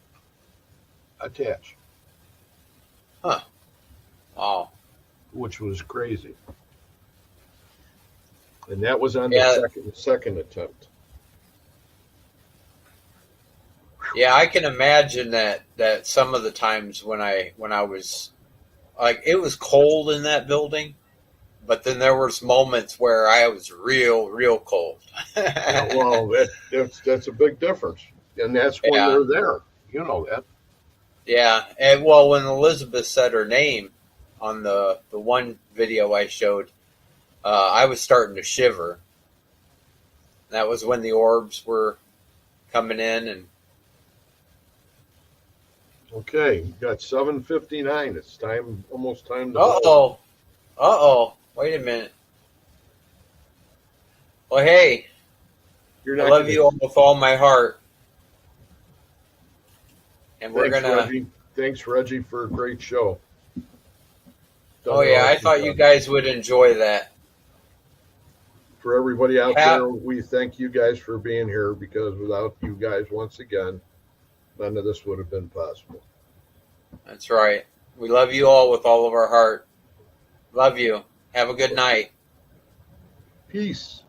attach. Huh. Wow. Which was crazy. And that was on the second attempt. Yeah, I can imagine that some of the times when I was like, it was cold in that building, but then there was moments where I was real cold. Yeah, well, that's a big difference, and that's when they're there. You know that. Yeah, and well, when Elizabeth said her name on the one video I showed, I was starting to shiver. That was when the orbs were coming in, and Okay, you got 7:59. It's time, almost time to uh vote. oh, wait a minute. Well, hey, You're I not love gonna. you all with all my heart, and we're Thanks, gonna. Reggie. Thanks, Reggie, for a great show. Oh yeah, I thought you guys would enjoy that. For everybody out Yeah, there, we thank you guys for being here because without you guys, once again, none of this would have been possible. that's right. We love you all with all of our heart. Love you. Have a good night. Peace.